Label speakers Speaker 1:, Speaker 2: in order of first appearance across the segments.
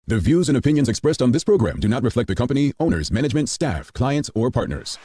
Speaker 1: The views and opinions expressed on this program do not reflect the company, owners, management, staff, clients, or partners.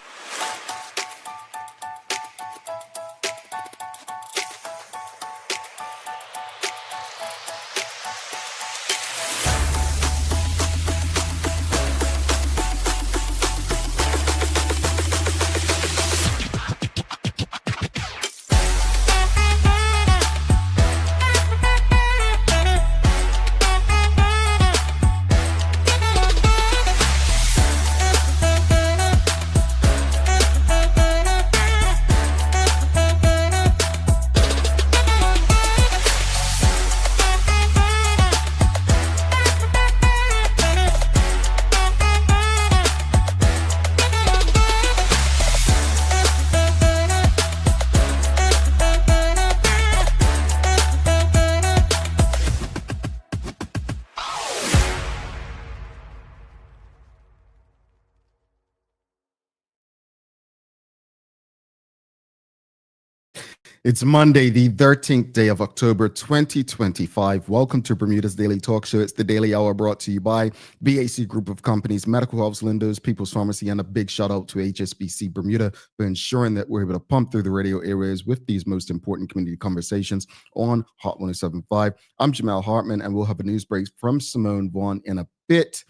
Speaker 2: It's Monday, the 13th day of October, 2025. Welcome to Bermuda's Daily Talk Show. It's the daily hour brought to you by BAC Group of Companies, Medical House Lindos, People's Pharmacy, and a big shout out to HSBC Bermuda for ensuring that we're able to pump through the radio airwaves with these most important community conversations on Hot 107.5. I'm Jamal Hartman, and we'll have a news break from Simone Vaughn in a bit.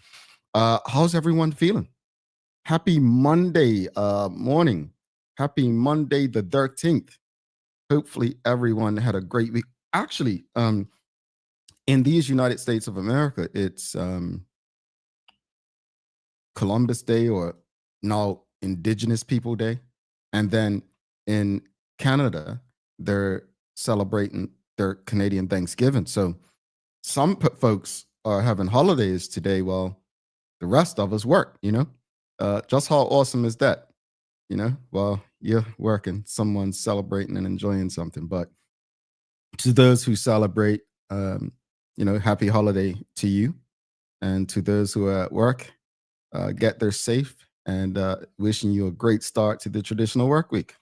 Speaker 2: How's everyone feeling? Happy Monday morning. Happy Monday, the 13th. Hopefully everyone had a great week. Actually, in these United States of America, it's Columbus Day, or now Indigenous People Day. And then in Canada, they're celebrating their Canadian Thanksgiving. So some folks are having holidays today while the rest of us work, just how awesome is that? While you're working, someone's celebrating and enjoying something. But to those who celebrate, happy holiday to you. And to those who are at work, get there safe, and wishing you a great start to the traditional work week.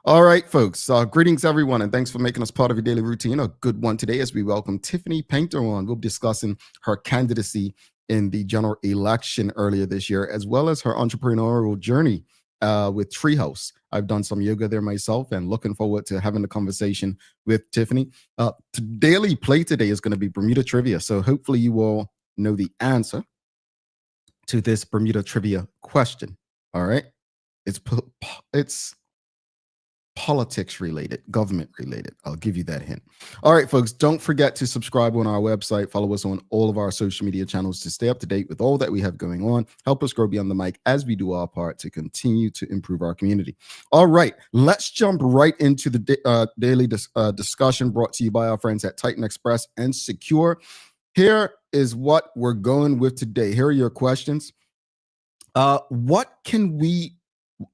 Speaker 2: All right, folks, greetings, everyone, and thanks for making us part of your daily routine. A good one today as we welcome Tiffany Paynter on. We'll be discussing her candidacy in the general election earlier this year, as well as her entrepreneurial journey with Treehouse. I've done some yoga there myself and looking forward to having a conversation with Tiffany. The daily play today is going to be Bermuda trivia. So hopefully you all know the answer to this Bermuda trivia question. All right. It's politics related, government related. I'll give you that hint. All right, folks, don't forget to subscribe on our website. Follow us on all of our social media channels to stay up to date with all that we have going on. Help us grow beyond the mic as we do our part to continue to improve our community. All right, let's jump right into the daily discussion brought to you by our friends at Titan Express and Secure. Here is what we're going with today. Here are your questions. What can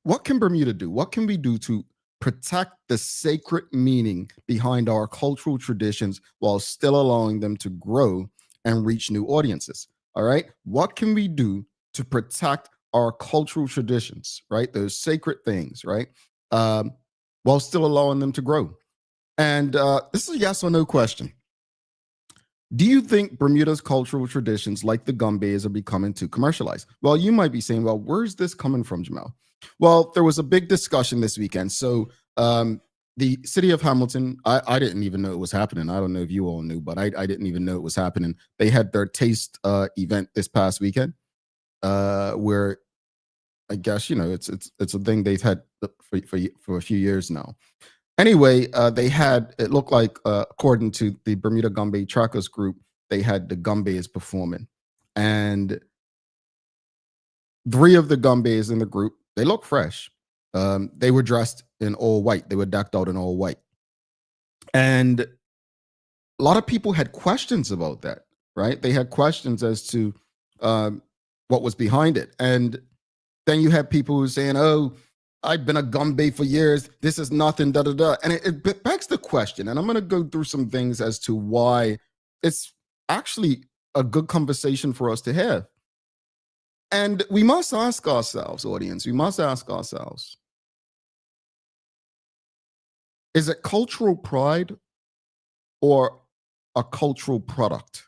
Speaker 2: Bermuda do? What can we do to protect the sacred meaning behind our cultural traditions while still allowing them to grow and reach new audiences? All right. What can we do to protect our cultural traditions, right? Those sacred things, right? While still allowing them to grow. And this is a yes or no question. Do you think Bermuda's cultural traditions like the gumbays are becoming too commercialized? Well, you might be saying, well, where's this coming from, Jamal? Well, there was a big discussion this weekend. So the city of Hamilton, I didn't even know it was happening. I don't know if you all knew, but I didn't even know it was happening. They had their taste event this past weekend, where I guess, it's a thing they've had for a few years now. Anyway, they had, it looked like, according to the Bermuda Gumbay Trackers group, they had the gumbays performing. And 3 of the gumbays in the group, they look fresh. They were dressed in all white. They were decked out in all white. And a lot of people had questions about that, right? They had questions as to what was behind it. And then you have people who are saying, oh, I've been a gumbay for years. This is nothing, da-da-da. And it begs the question, and I'm going to go through some things as to why it's actually a good conversation for us to have. And we must ask ourselves, audience, we must ask ourselves, is it cultural pride or a cultural product?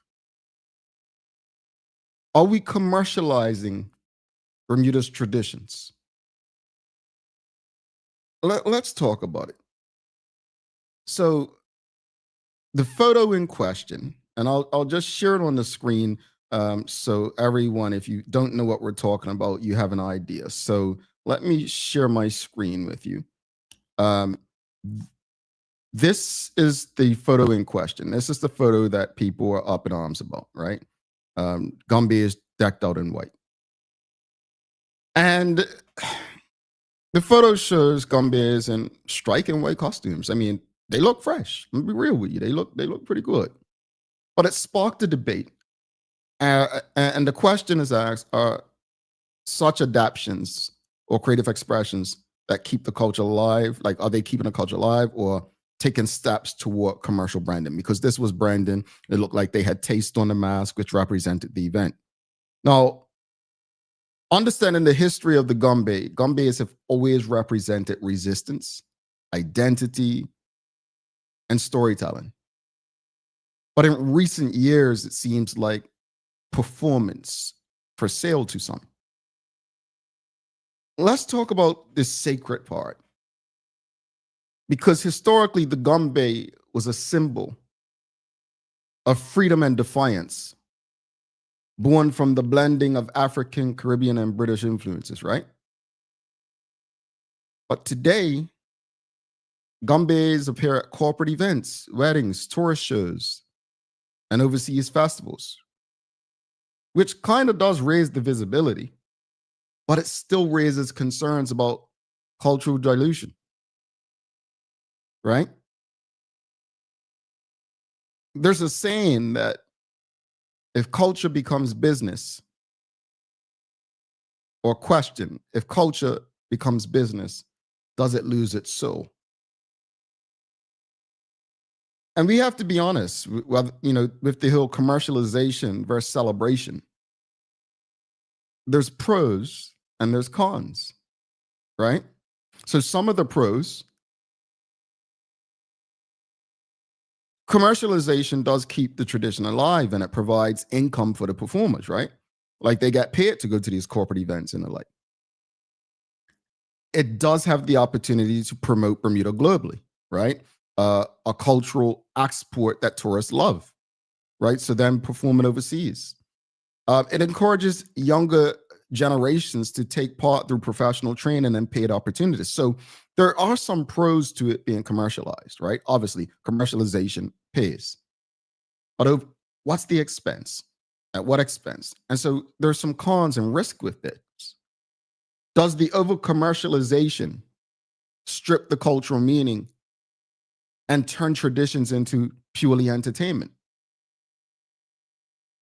Speaker 2: Are we commercializing Bermuda's traditions? Let's talk about it. So the photo in question, and I'll just share it on the screen, so everyone, if you don't know what we're talking about, you have an idea. So let me share my screen with you. Um, this is the photo in question. This is the photo that people are up in arms about, right? Gumby is decked out in white. And the photo shows Gumbears in striking white costumes. I mean, they look fresh. I'm gonna be real with you. They look pretty good. But it sparked a debate. And the question is asked, are such adaptions or creative expressions that keep the culture alive, like are they keeping the culture alive or taking steps toward commercial branding? Because this was branding. It looked like they had taste on the mask, which represented the event. Now, understanding the history of the Gumbears have always represented resistance, identity, and storytelling. But in recent years, it seems like performance for sale to some. Let's talk about this sacred part. Because historically, the Gumbe was a symbol of freedom and defiance, born from the blending of African, Caribbean, and British influences, right? But today, Gumbe's appear at corporate events, weddings, tourist shows, and overseas festivals, which kind of does raise the visibility, but it still raises concerns about cultural dilution, right? There's a saying that if culture becomes business, or question, if culture becomes business, does it lose its soul? And we have to be honest, with the whole commercialization versus celebration, there's pros and there's cons, right? So some of the pros, commercialization does keep the tradition alive and it provides income for the performers, right? Like they get paid to go to these corporate events and the like. It does have the opportunity to promote Bermuda globally, right? A cultural export that tourists love, right? So then performing overseas. It encourages younger generations to take part through professional training and paid opportunities. So there are some pros to it being commercialized, right? Obviously, commercialization pays. But what's the expense? At what expense? And so there's some cons and risk with this. Does the over commercialization strip the cultural meaning and turn traditions into purely entertainment?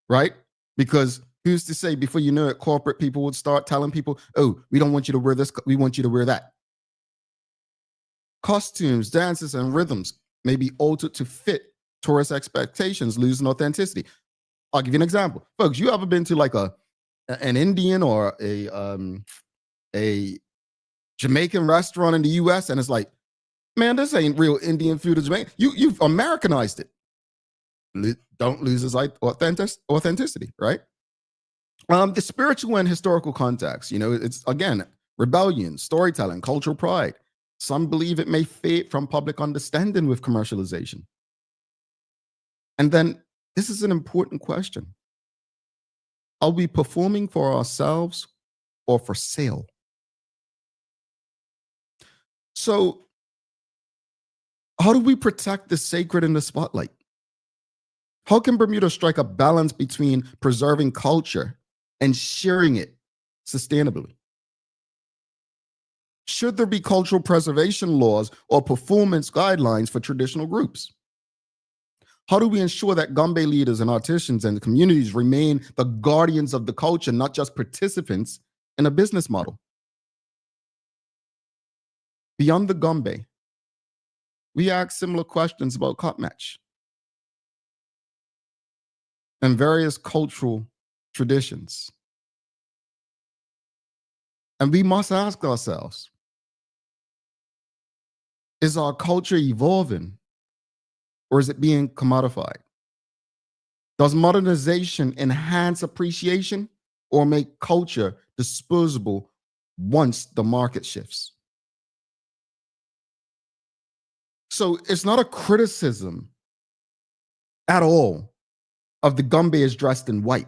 Speaker 2: Right? Because who's to say before you know it, corporate people would start telling people, oh, we don't want you to wear this, we want you to wear that. Costumes, dances, and rhythms may be altered to fit tourist expectations, losing authenticity. I'll give you an example. Folks, you ever been to like an Indian or a Jamaican restaurant in the US and it's like, man, this ain't real Indian food or Jamaican. You've Americanized it. Don't lose its authenticity, right? The spiritual and historical context, it's again, rebellion, storytelling, cultural pride. Some believe it may fade from public understanding with commercialization. And then this is an important question. Are we performing for ourselves or for sale? So, how do we protect the sacred in the spotlight? How can Bermuda strike a balance between preserving culture and sharing it sustainably? Should there be cultural preservation laws or performance guidelines for traditional groups? How do we ensure that Gumbe leaders and artisans and communities remain the guardians of the culture, not just participants in a business model? Beyond the Gumbe, we ask similar questions about cut match and various cultural traditions. And we must ask ourselves, is our culture evolving or is it being commodified? Does modernization enhance appreciation or make culture disposable once the market shifts? So it's not a criticism at all of the Gumbayas dressed in white.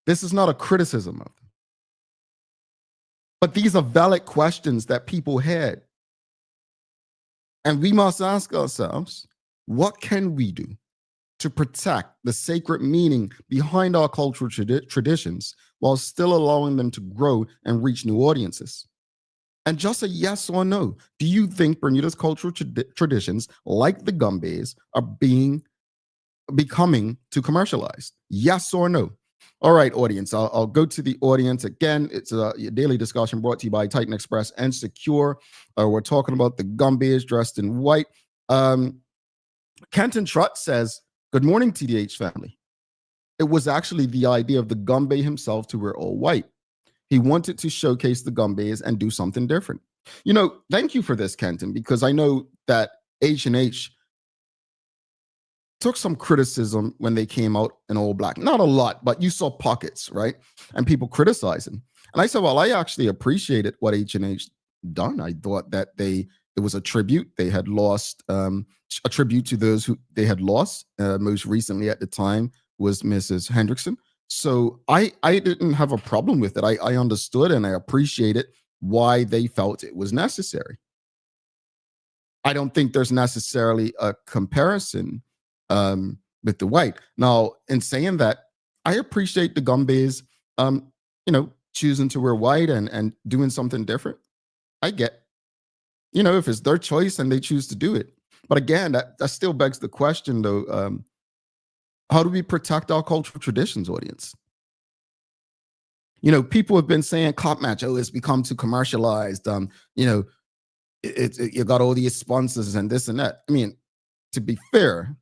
Speaker 2: This is not a criticism of them. But these are valid questions that people had. And we must ask ourselves, what can we do to protect the sacred meaning behind our cultural traditions while still allowing them to grow and reach new audiences? And just a yes or no. Do you think Bermuda's cultural traditions, like the Gumbayas, are becoming too commercialized? Yes or no? All right, audience. I'll go to the audience again. It's a daily discussion brought to you by Titan Express and Secure. We're talking about the Gumbayas dressed in white. Kenton Trott says, "Good morning, TDH family. It was actually the idea of the Gumbay himself to wear all white. He wanted to showcase the Gumbayas and do something different." Thank you for this, Kenton, because I know that H&H took some criticism when they came out in all black. Not a lot, but you saw pockets, right? And people criticizing. And I said, well, I actually appreciated what H&H done. I thought that it was a tribute. They had lost a tribute to those who they had lost. Most recently at the time was Mrs. Hendrickson. So I didn't have a problem with it. I understood and I appreciated why they felt it was necessary. I don't think there's necessarily a comparison with the white. Now, in saying that, I appreciate the Gumbayas, choosing to wear white and doing something different. I get, if it's their choice and they choose to do it. But again, that still begs the question, though, how do we protect our cultural traditions, audience? People have been saying cop match, it's become too commercialized. You got all these sponsors and this and that. I mean, to be fair,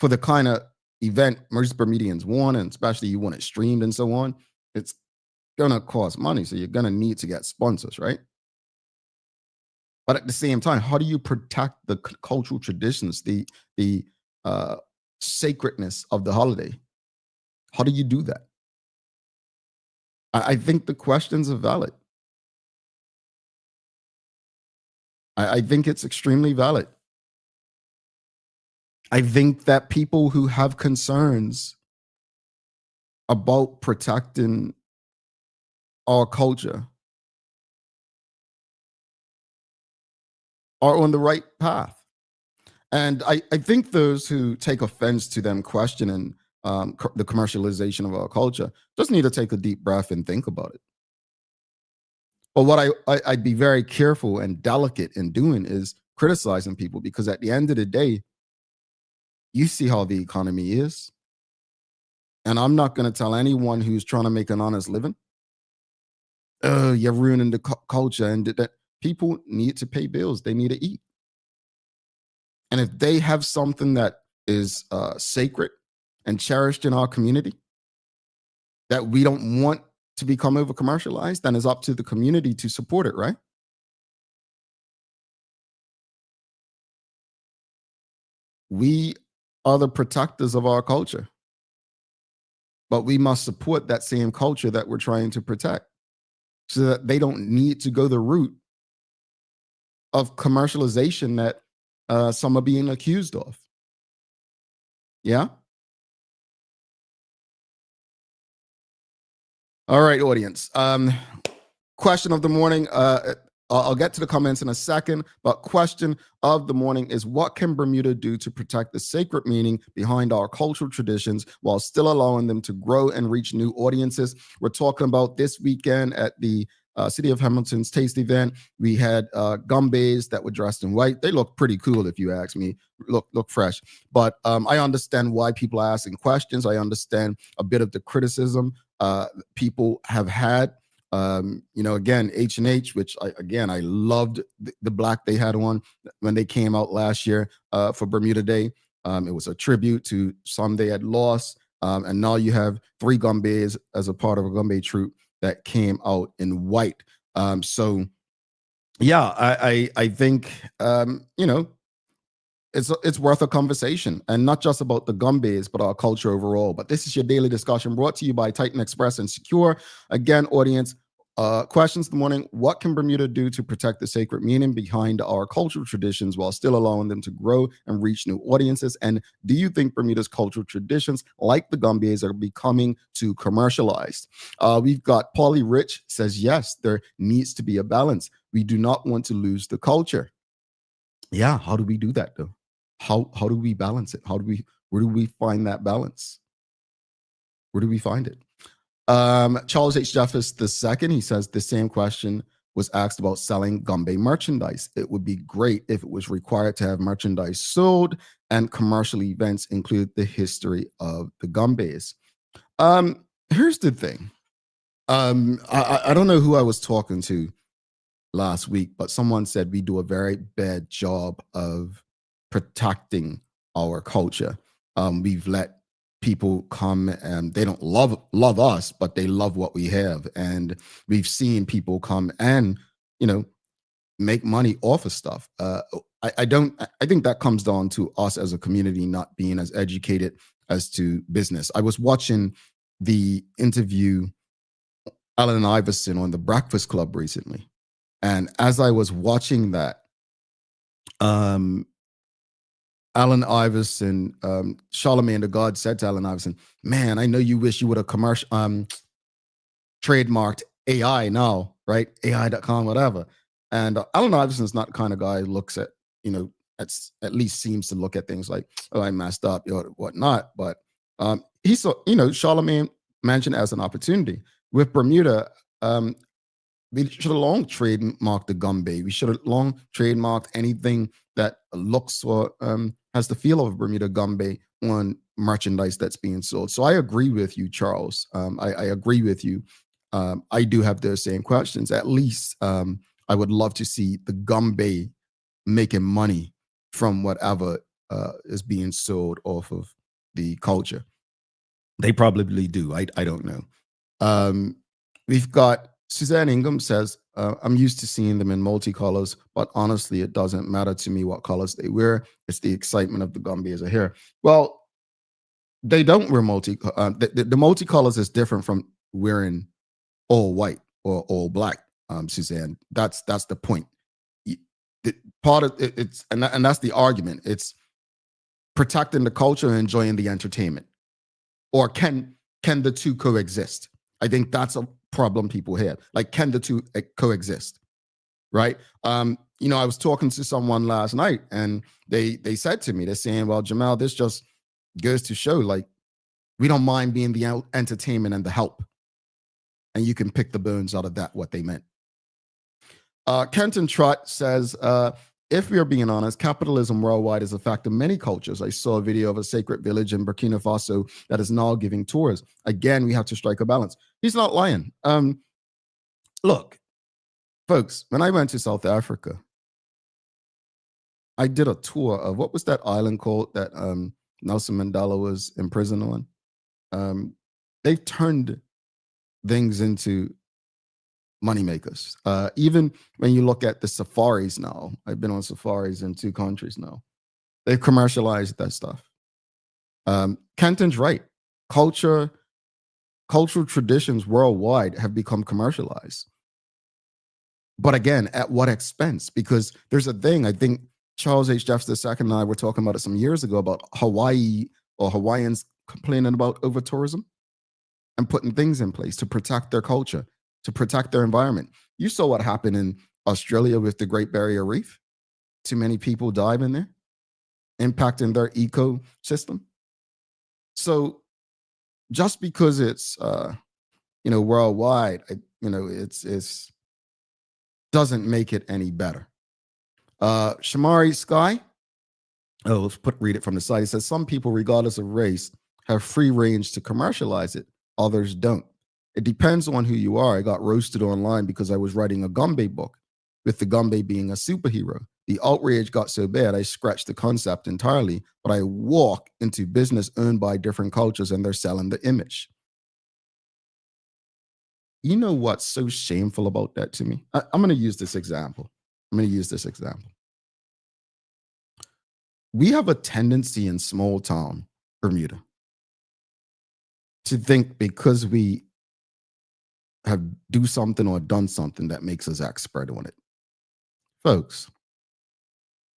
Speaker 2: for the kind of event most Bermudians want, and especially you want it streamed and so on, it's gonna cost money. So you're gonna need to get sponsors, right? But at the same time, how do you protect the cultural traditions, the sacredness of the holiday? How do you do that? I think the questions are valid. I think it's extremely valid. I think that people who have concerns about protecting our culture are on the right path. And I think those who take offense to them questioning the commercialization of our culture just need to take a deep breath and think about it. But what I'd be very careful and delicate in doing is criticizing people, because at the end of the day, you see how the economy is. And I'm not going to tell anyone who's trying to make an honest living, oh, you're ruining the culture. And that people need to pay bills. They need to eat. And if they have something that is sacred and cherished in our community that we don't want to become over commercialized, then it's up to the community to support it, right? We are the protectors of our culture, but we must support that same culture that we're trying to protect so that they don't need to go the route of commercialization that some are being accused of. Yeah. All right, audience. Question of the morning. I'll get to the comments in a second, but question of the morning is, what can Bermuda do to protect the sacred meaning behind our cultural traditions while still allowing them to grow and reach new audiences? We're talking about this weekend at the City of Hamilton's Taste event. We had Gumbayas that were dressed in white. They look pretty cool, if you ask me. Look fresh. But I understand why people are asking questions. I understand a bit of the criticism people have had. Again, H&H, which I loved the black they had on when they came out last year for Bermuda Day. It was a tribute to some they had lost. And now you have 3 Gumbayas as a part of a Gumbay troupe that came out in white. So yeah, I think, it's worth a conversation, and not just about the Gumbays, but our culture overall. But this is your daily discussion brought to you by Titan Express and Secure. Again, audience, questions this morning: what can Bermuda do to protect the sacred meaning behind our cultural traditions while still allowing them to grow and reach new audiences? And do you think Bermuda's cultural traditions, like the Gumbays, are becoming too commercialized? We've got Paulie Rich says, yes, there needs to be a balance. We do not want to lose the culture. Yeah, how do we do that though? How do we balance it? Where do we find that balance? Where do we find it? Charles H. Jeffers II, he says the same question was asked about selling Gumbe merchandise. It would be great if it was required to have merchandise sold and commercial events include the history of the Gumbays. Here's the thing. I don't know who I was talking to last week, but someone said we do a very bad job of protecting our culture. We've let people come and they don't love us, but they love what we have. And we've seen people come and, make money off of stuff. I think that comes down to us as a community not being as educated as to business. I was watching the interview Allen Iverson on the Breakfast Club recently. And as I was watching that, Allen Iverson, Charlemagne the God said to Allen Iverson, man, I know you wish you would have trademarked AI now, right? AI.com, whatever. And Allen Iverson's not the kind of guy who looks at, at least seems to look at things like, oh, I messed up or whatnot. But he saw, Charlemagne mentioned as an opportunity. With Bermuda, we should have long trademarked the Gumbe. We should have long trademarked anything that looks or has the feel of a Bermuda Gumbe on merchandise that's being sold. So I agree with you, Charles. I agree with you. I do have those same questions. At least I would love to see the Gumbe making money from whatever is being sold off of the culture. They probably do. I don't know. We've got Suzanne Ingham says, I'm used to seeing them in multicolors, but honestly, it doesn't matter to me what colors they wear. It's the excitement of the Gumbays are here. Well, they don't wear the multicolors is different from wearing all white or all black, Suzanne. That's the point. Part of it's and that's the argument. It's protecting the culture and enjoying the entertainment. Or can the two coexist? I think that's a problem people have. Like, can the two coexist? Right? I was talking to someone last night and they said to me, they're saying, well, Jamal, this just goes to show, like, we don't mind being the entertainment and the help. And you can pick the bones out of that, what they meant. Kenton Trott says, if we are being honest, capitalism worldwide is a fact of many cultures. I saw a video of a sacred village in Burkina Faso that is now giving tours. Again, we have to strike a balance. He's not lying. Look, folks, when I went to South Africa, I did a tour of, what was that island called that Nelson Mandela was in prison on? They've turned things into moneymakers. Even when you look at the safaris now, I've been on safaris in 2 countries now. They've commercialized that stuff. Kenton's right. Cultural traditions worldwide have become commercialized. But again, at what expense? Because there's a thing, I think Charles H. Jeffers II and I were talking about it some years ago about Hawaii or Hawaiians complaining about over-tourism and putting things in place to protect their culture, to protect their environment. You saw what happened in Australia with the Great Barrier Reef. Too many people died in there, impacting their ecosystem. So just because it's worldwide, it's doesn't make it any better. Shamari Sky, let's read it from the site. It says, some people, regardless of race, have free range to commercialize it. Others don't. It depends on who you are. I got roasted online because I was writing a Gumbe book with the Gumbe being a superhero. The outrage got so bad, I scratched the concept entirely, but I walk into business owned by different cultures and they're selling the image. You know what's so shameful about that to me? I'm going to use this example. we have a tendency in small town Bermuda to think because we have do something or done something that makes us expert on it. Folks,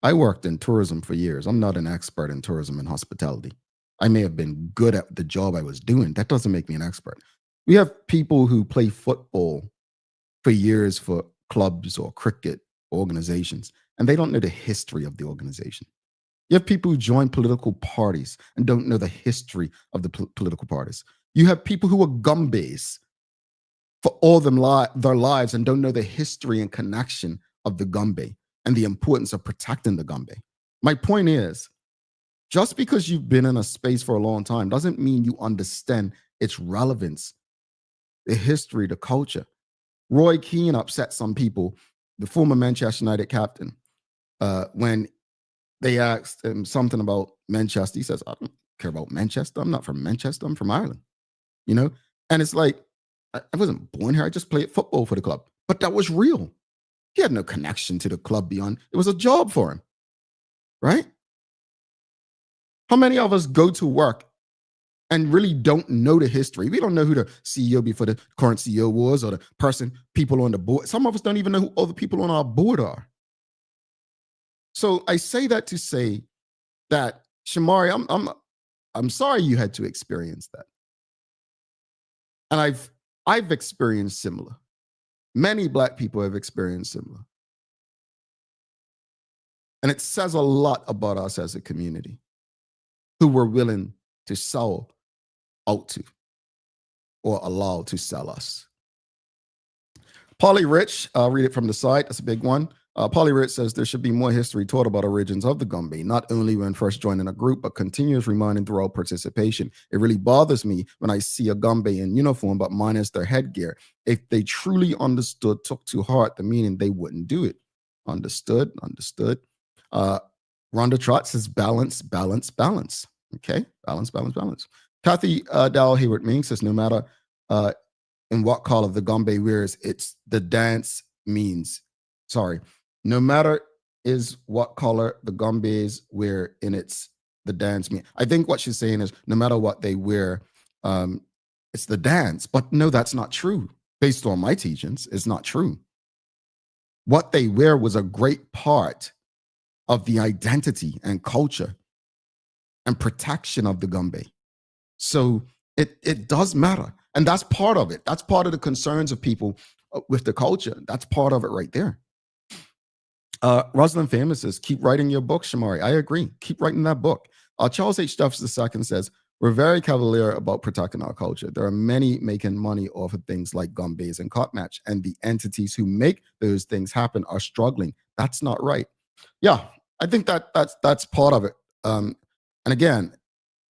Speaker 2: I worked in tourism for years. I'm not an expert in tourism and hospitality. I may have been good at the job I was doing. That doesn't make me an expert. We have people who play football for years for clubs or cricket organizations, and they don't know the history of the organization. You have people who join political parties and don't know the history of the political parties. You have people who are gumbays for all their lives and don't know the history and connection of the gumbe and the importance of protecting the gumbe. My point is, just because you've been in a space for a long time doesn't mean you understand its relevance, the history, the culture. Roy Keane upset some people, the former Manchester United captain, when they asked him something about Manchester. He says, I don't care about Manchester. I'm not from Manchester. I'm from Ireland. You know? And it's like, I wasn't born here. I just played football for the club. But that was real. He had no connection to the club beyond. It was a job for him. Right? How many of us go to work and really don't know the history? We don't know who the CEO before the current CEO was or the people on the board. Some of us don't even know who all the people on our board are. So I say that to say that, Shamari, I'm sorry you had to experience that. And I've experienced similar. Many Black people have experienced similar. And it says a lot about us as a community who we're willing to sell out to or allow to sell us. Polly Rich, I'll read it from the side. That's a big one. Polly Rich says there should be more history taught about origins of the gumbe, not only when first joining a group, but continuous reminding throughout participation. It really bothers me when I see a gumbe in uniform, but minus their headgear. If they truly took to heart the meaning, they wouldn't do it. Understood. Rhonda Trott says balance. Okay, balance. Kathy Dow Hayward Ming says no matter in what color the gumbe wears, it's the dance means. Sorry. No matter is what color the gumbes wear in the dance mean. I think what she's saying is no matter what they wear, it's the dance. But no, that's not true. Based on my teachings, it's not true. What they wear was a great part of the identity and culture and protection of the gumbe. So it does matter. And that's part of it. That's part of the concerns of people with the culture. That's part of it right there. Rosalind Famous says, keep writing your book, Shamari. I agree. Keep writing that book. Charles H. Duffs II says, we're very cavalier about protecting our culture. There are many making money off of things like gumbes and cop match, and the entities who make those things happen are struggling. That's not right. Yeah, I think that's part of it. And again,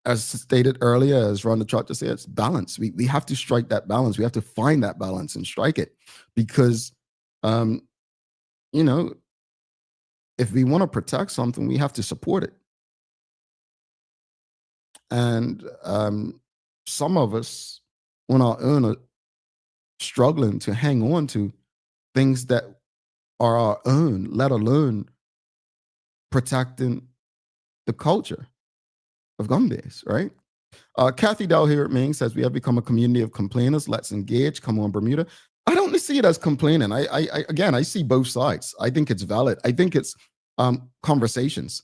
Speaker 2: as stated earlier, as Rhonda Trott just said, it's balance. We have to strike that balance. We have to find that balance and strike it because, if we want to protect something, we have to support it. And some of us on our own are struggling to hang on to things that are our own, let alone protecting the culture of gumbes, right? Kathy Dow here Ming says, we have become a community of complainers. Let's engage. Come on, Bermuda. I don't see it as complaining. I see both sides. I think it's valid. I think it's conversations.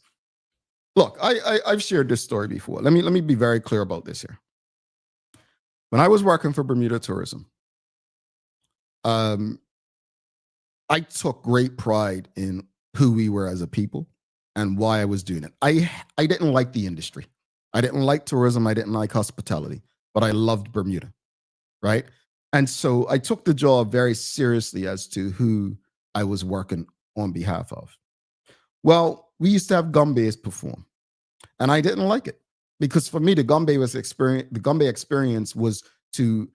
Speaker 2: Look, I've shared this story before. Let me be very clear about this here. When I was working for Bermuda Tourism, I took great pride in who we were as a people and why I was doing it. I didn't like the industry. I didn't like tourism. I didn't like hospitality, but I loved Bermuda, right? And so I took the job very seriously as to who I was working on behalf of. Well, we used to have gumbes perform, and I didn't like it because for me, the gumbe experience was to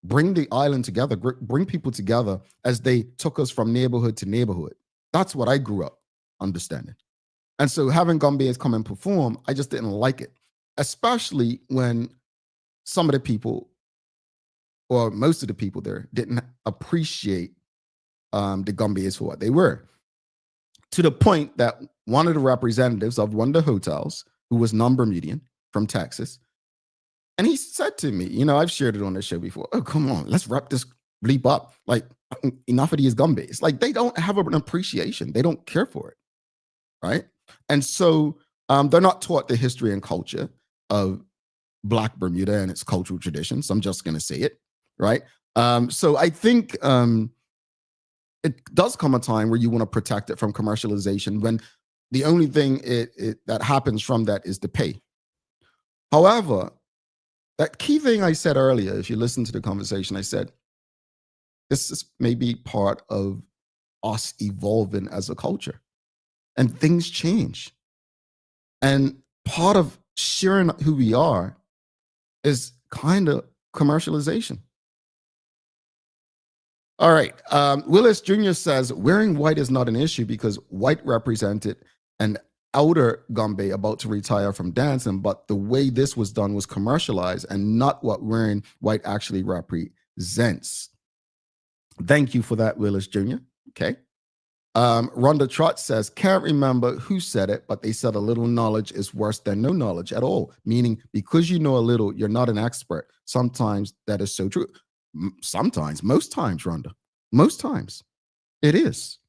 Speaker 2: bring the island together, bring people together as they took us from neighborhood to neighborhood. That's what I grew up understanding. And so having gumbes come and perform, I just didn't like it, especially when some of the people or most of the people there didn't appreciate the gumbes for what they were. to the point that one of the representatives of one of the hotels, who was non-Bermudian from Texas, and he said to me, I've shared it on the show before. Oh, come on, let's wrap this bleep up. Like, enough of these gumbays. Like, they don't have an appreciation. They don't care for it, right? And so they're not taught the history and culture of Black Bermuda and its cultural traditions. I'm just going to say it, right? So I think it does come a time where you want to protect it from commercialization when the only thing that happens from that is the pay. However, that key thing I said earlier, if you listen to the conversation, I said, this is maybe part of us evolving as a culture, and things change. And part of sharing who we are is kind of commercialization. All right. Willis Jr. says, wearing white is not an issue because white represented an elder Gombe about to retire from dancing, but the way this was done was commercialized and not what wearing white actually represents. Thank you for that, Willis Jr. Okay. Rhonda Trott says, can't remember who said it, but they said a little knowledge is worse than no knowledge at all, meaning because you know a little, you're not an expert. Sometimes that is so true. Sometimes, most times, Rhonda, most times it is.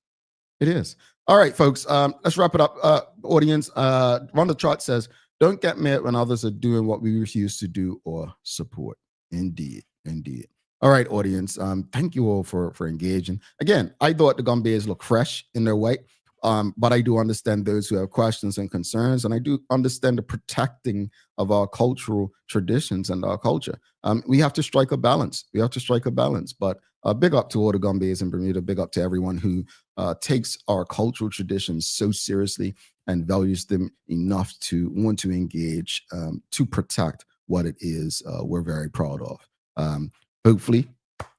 Speaker 2: It is. All right, folks, let's wrap it up. Audience, Rhonda Trott says, don't get mad when others are doing what we refuse to do or support. Indeed, indeed. All right, audience, thank you all for engaging. Again, I thought the Gombeers look fresh in their white, but I do understand those who have questions and concerns, and I do understand the protecting of our cultural traditions and our culture. We have to strike a balance. We have to strike a balance, but big up to all the Gombeers in Bermuda. Big up to everyone who takes our cultural traditions so seriously and values them enough to want to engage to protect what it is we're very proud of. Hopefully,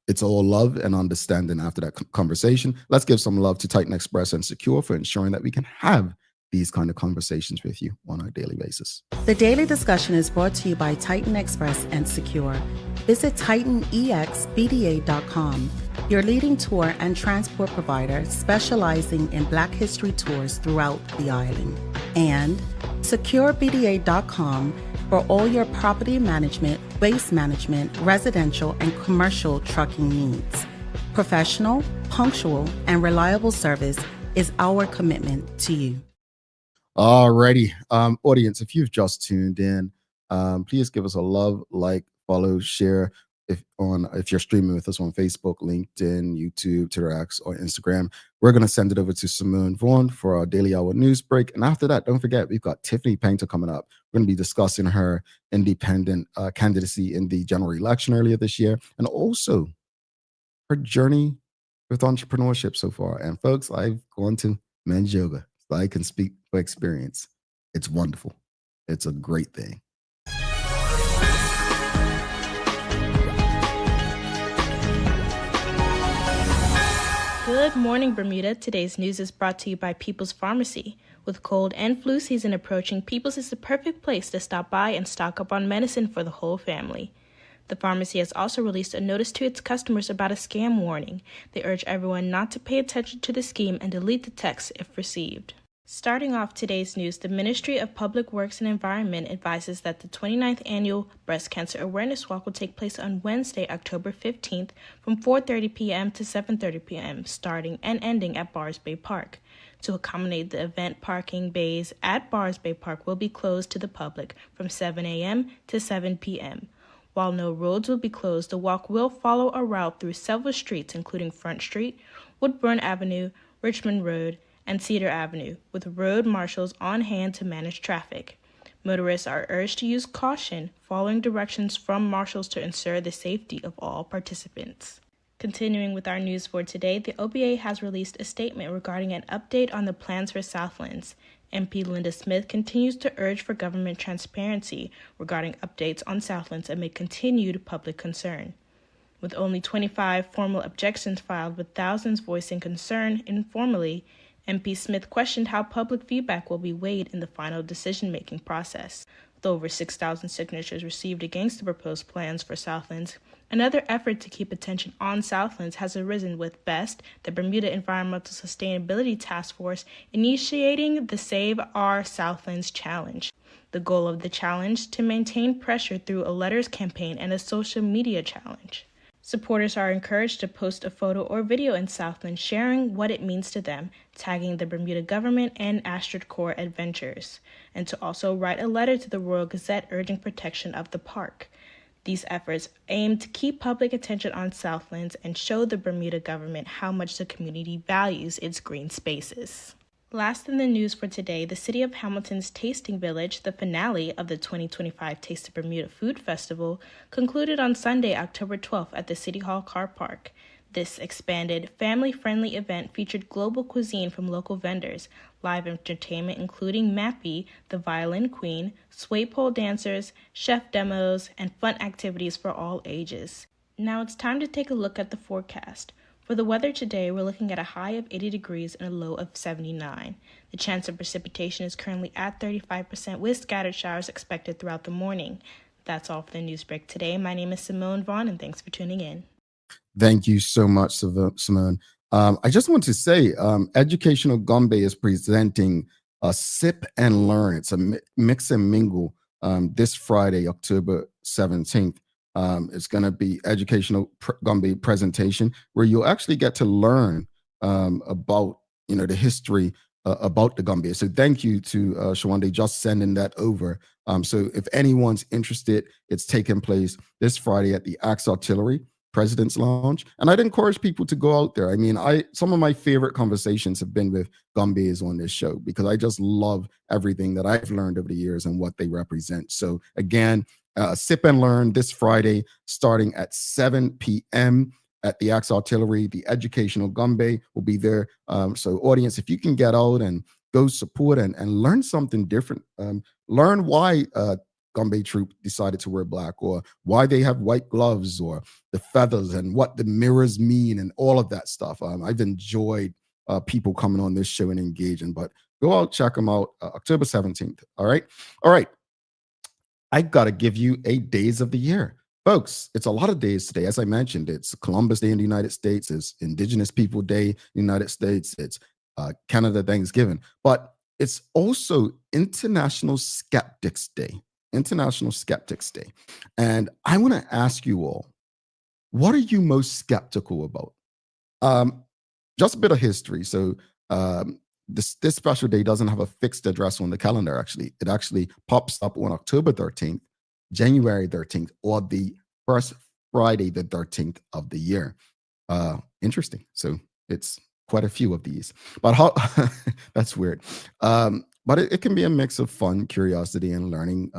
Speaker 2: it's all love and understanding after that conversation. Let's give some love to Titan Express and Secure for ensuring that we can have these kind of conversations with you on a daily basis.
Speaker 3: The Daily Discussion is brought to you by Titan Express and Secure. Visit TitanEXBDA.com, your leading tour and transport provider specializing in Black history tours throughout the island. And SecureBDA.com for all your property management, waste management, residential, and commercial trucking needs. Professional, punctual, and reliable service is our commitment to you.
Speaker 2: Alrighty, audience, if you've just tuned in, please give us a love, like, follow, share. If you're streaming with us on Facebook, LinkedIn, YouTube, Twitter X, or Instagram, we're going to send it over to Simone Vaughn for our daily hour news break. And after that, don't forget, we've got Tiffany Paynter coming up. We're going to be discussing her independent candidacy in the general election earlier this year, and also her journey with entrepreneurship so far. And folks, I've gone to men's yoga, so I can speak by experience. It's wonderful. It's a great thing.
Speaker 4: Good morning, Bermuda. Today's news is brought to you by People's Pharmacy. With cold and flu season approaching, People's is the perfect place to stop by and stock up on medicine for the whole family. The pharmacy has also released a notice to its customers about a scam warning. They urge everyone not to pay attention to the scheme and delete the text if received. Starting off today's news, the Ministry of Public Works and Environment advises that the 29th Annual Breast Cancer Awareness Walk will take place on Wednesday, October 15th from 4:30 p.m. to 7:30 p.m., starting and ending at Bars Bay Park. To accommodate the event, parking bays at Bars Bay Park will be closed to the public from 7 a.m. to 7 p.m. While no roads will be closed, the walk will follow a route through several streets, including Front Street, Woodburn Avenue, Richmond Road, and Cedar Avenue, with road marshals on hand to manage traffic. Motorists are urged to use caution, following directions from marshals to ensure the safety of all participants. Continuing with our news for today, the OBA has released a statement regarding an update on the plans for Southlands. MP Linda Smith continues to urge for government transparency regarding updates on Southlands amid continued public concern. With only 25 formal objections filed with thousands voicing concern informally, MP Smith questioned how public feedback will be weighed in the final decision-making process. With over 6,000 signatures received against the proposed plans for Southlands, another effort to keep attention on Southlands has arisen with BEST, the Bermuda Environmental Sustainability Task Force, initiating the Save Our Southlands Challenge. The goal of the challenge to maintain pressure through a letters campaign and a social media challenge. Supporters are encouraged to post a photo or video in Southland sharing what it means to them, tagging the Bermuda government and Astrid Corps Adventures, and to also write a letter to the Royal Gazette urging protection of the park. These efforts aim to keep public attention on Southlands and show the Bermuda government how much the community values its green spaces. Last in the news for today, the City of Hamilton's Tasting Village, the finale of the 2025 Taste of Bermuda Food Festival, concluded on Sunday, October 12th at the City Hall Car Park. This expanded, family-friendly event featured global cuisine from local vendors, live entertainment including Mappy, the Violin Queen, sway pole dancers, chef demos, and fun activities for all ages. Now it's time to take a look at the forecast. For the weather today, we're looking at a high of 80 degrees and a low of 79. The chance of precipitation is currently at 35% with scattered showers expected throughout the morning. That's all for the news break today. My name is Simone Vaughn, and thanks for tuning in.
Speaker 2: Thank you so much, Simone. I just want to say, Educational Gombe is presenting a Sip and Learn. It's a mix and mingle this Friday, October 17th. It's going to be Educational Gombe presentation where you'll actually get to learn about, the history about the Gombe. So thank you to Shawande just sending that over. So if anyone's interested, it's taking place this Friday at the Axe Artillery President's Lounge. And I'd encourage people to go out there. I mean, some of my favorite conversations have been with Gombe's on this show because I just love everything that I've learned over the years and what they represent. So again, Sip and Learn this Friday, starting at 7 p.m. at the Axe Artillery. The Educational Gombe will be there. So audience, if you can get out and go support and learn something different, learn why Gombe troop decided to wear black, or why they have white gloves, or the feathers and what the mirrors mean and all of that stuff. I've enjoyed people coming on this show and engaging, but go out, check them out, October 17th. All right. I got to give you 8 days of the year. Folks, it's a lot of days today. As I mentioned, it's Columbus Day in the United States, it's Indigenous People Day in the United States, it's Canada Thanksgiving, but it's also International Skeptics Day. International Skeptics Day. And I want to ask you all, what are you most skeptical about? Just a bit of history. So this special day doesn't have a fixed address on the calendar, actually. It actually pops up on October 13th, January 13th, or the first Friday, the 13th of the year. Interesting. So it's quite a few of these. But how that's weird. But it can be a mix of fun, curiosity, and learning.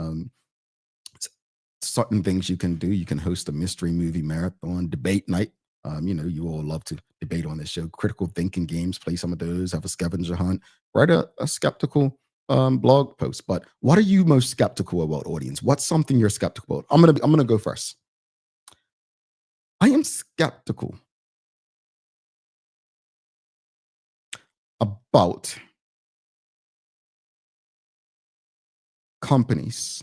Speaker 2: Certain things you can do. You can host a mystery movie marathon, debate night. You all love to debate on this show. Critical thinking games, play some of those, have a scavenger hunt, write a skeptical blog post. But what are you most skeptical about, audience? What's something you're skeptical about? I'm gonna go first. I am skeptical about companies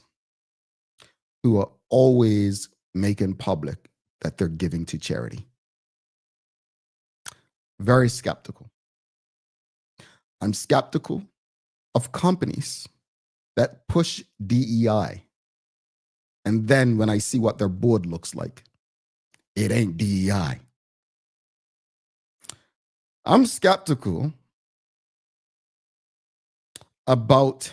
Speaker 2: who are always making public that they're giving to charity. Very skeptical. I'm skeptical of companies that push DEI. And then when I see what their board looks like, it ain't DEI. I'm skeptical about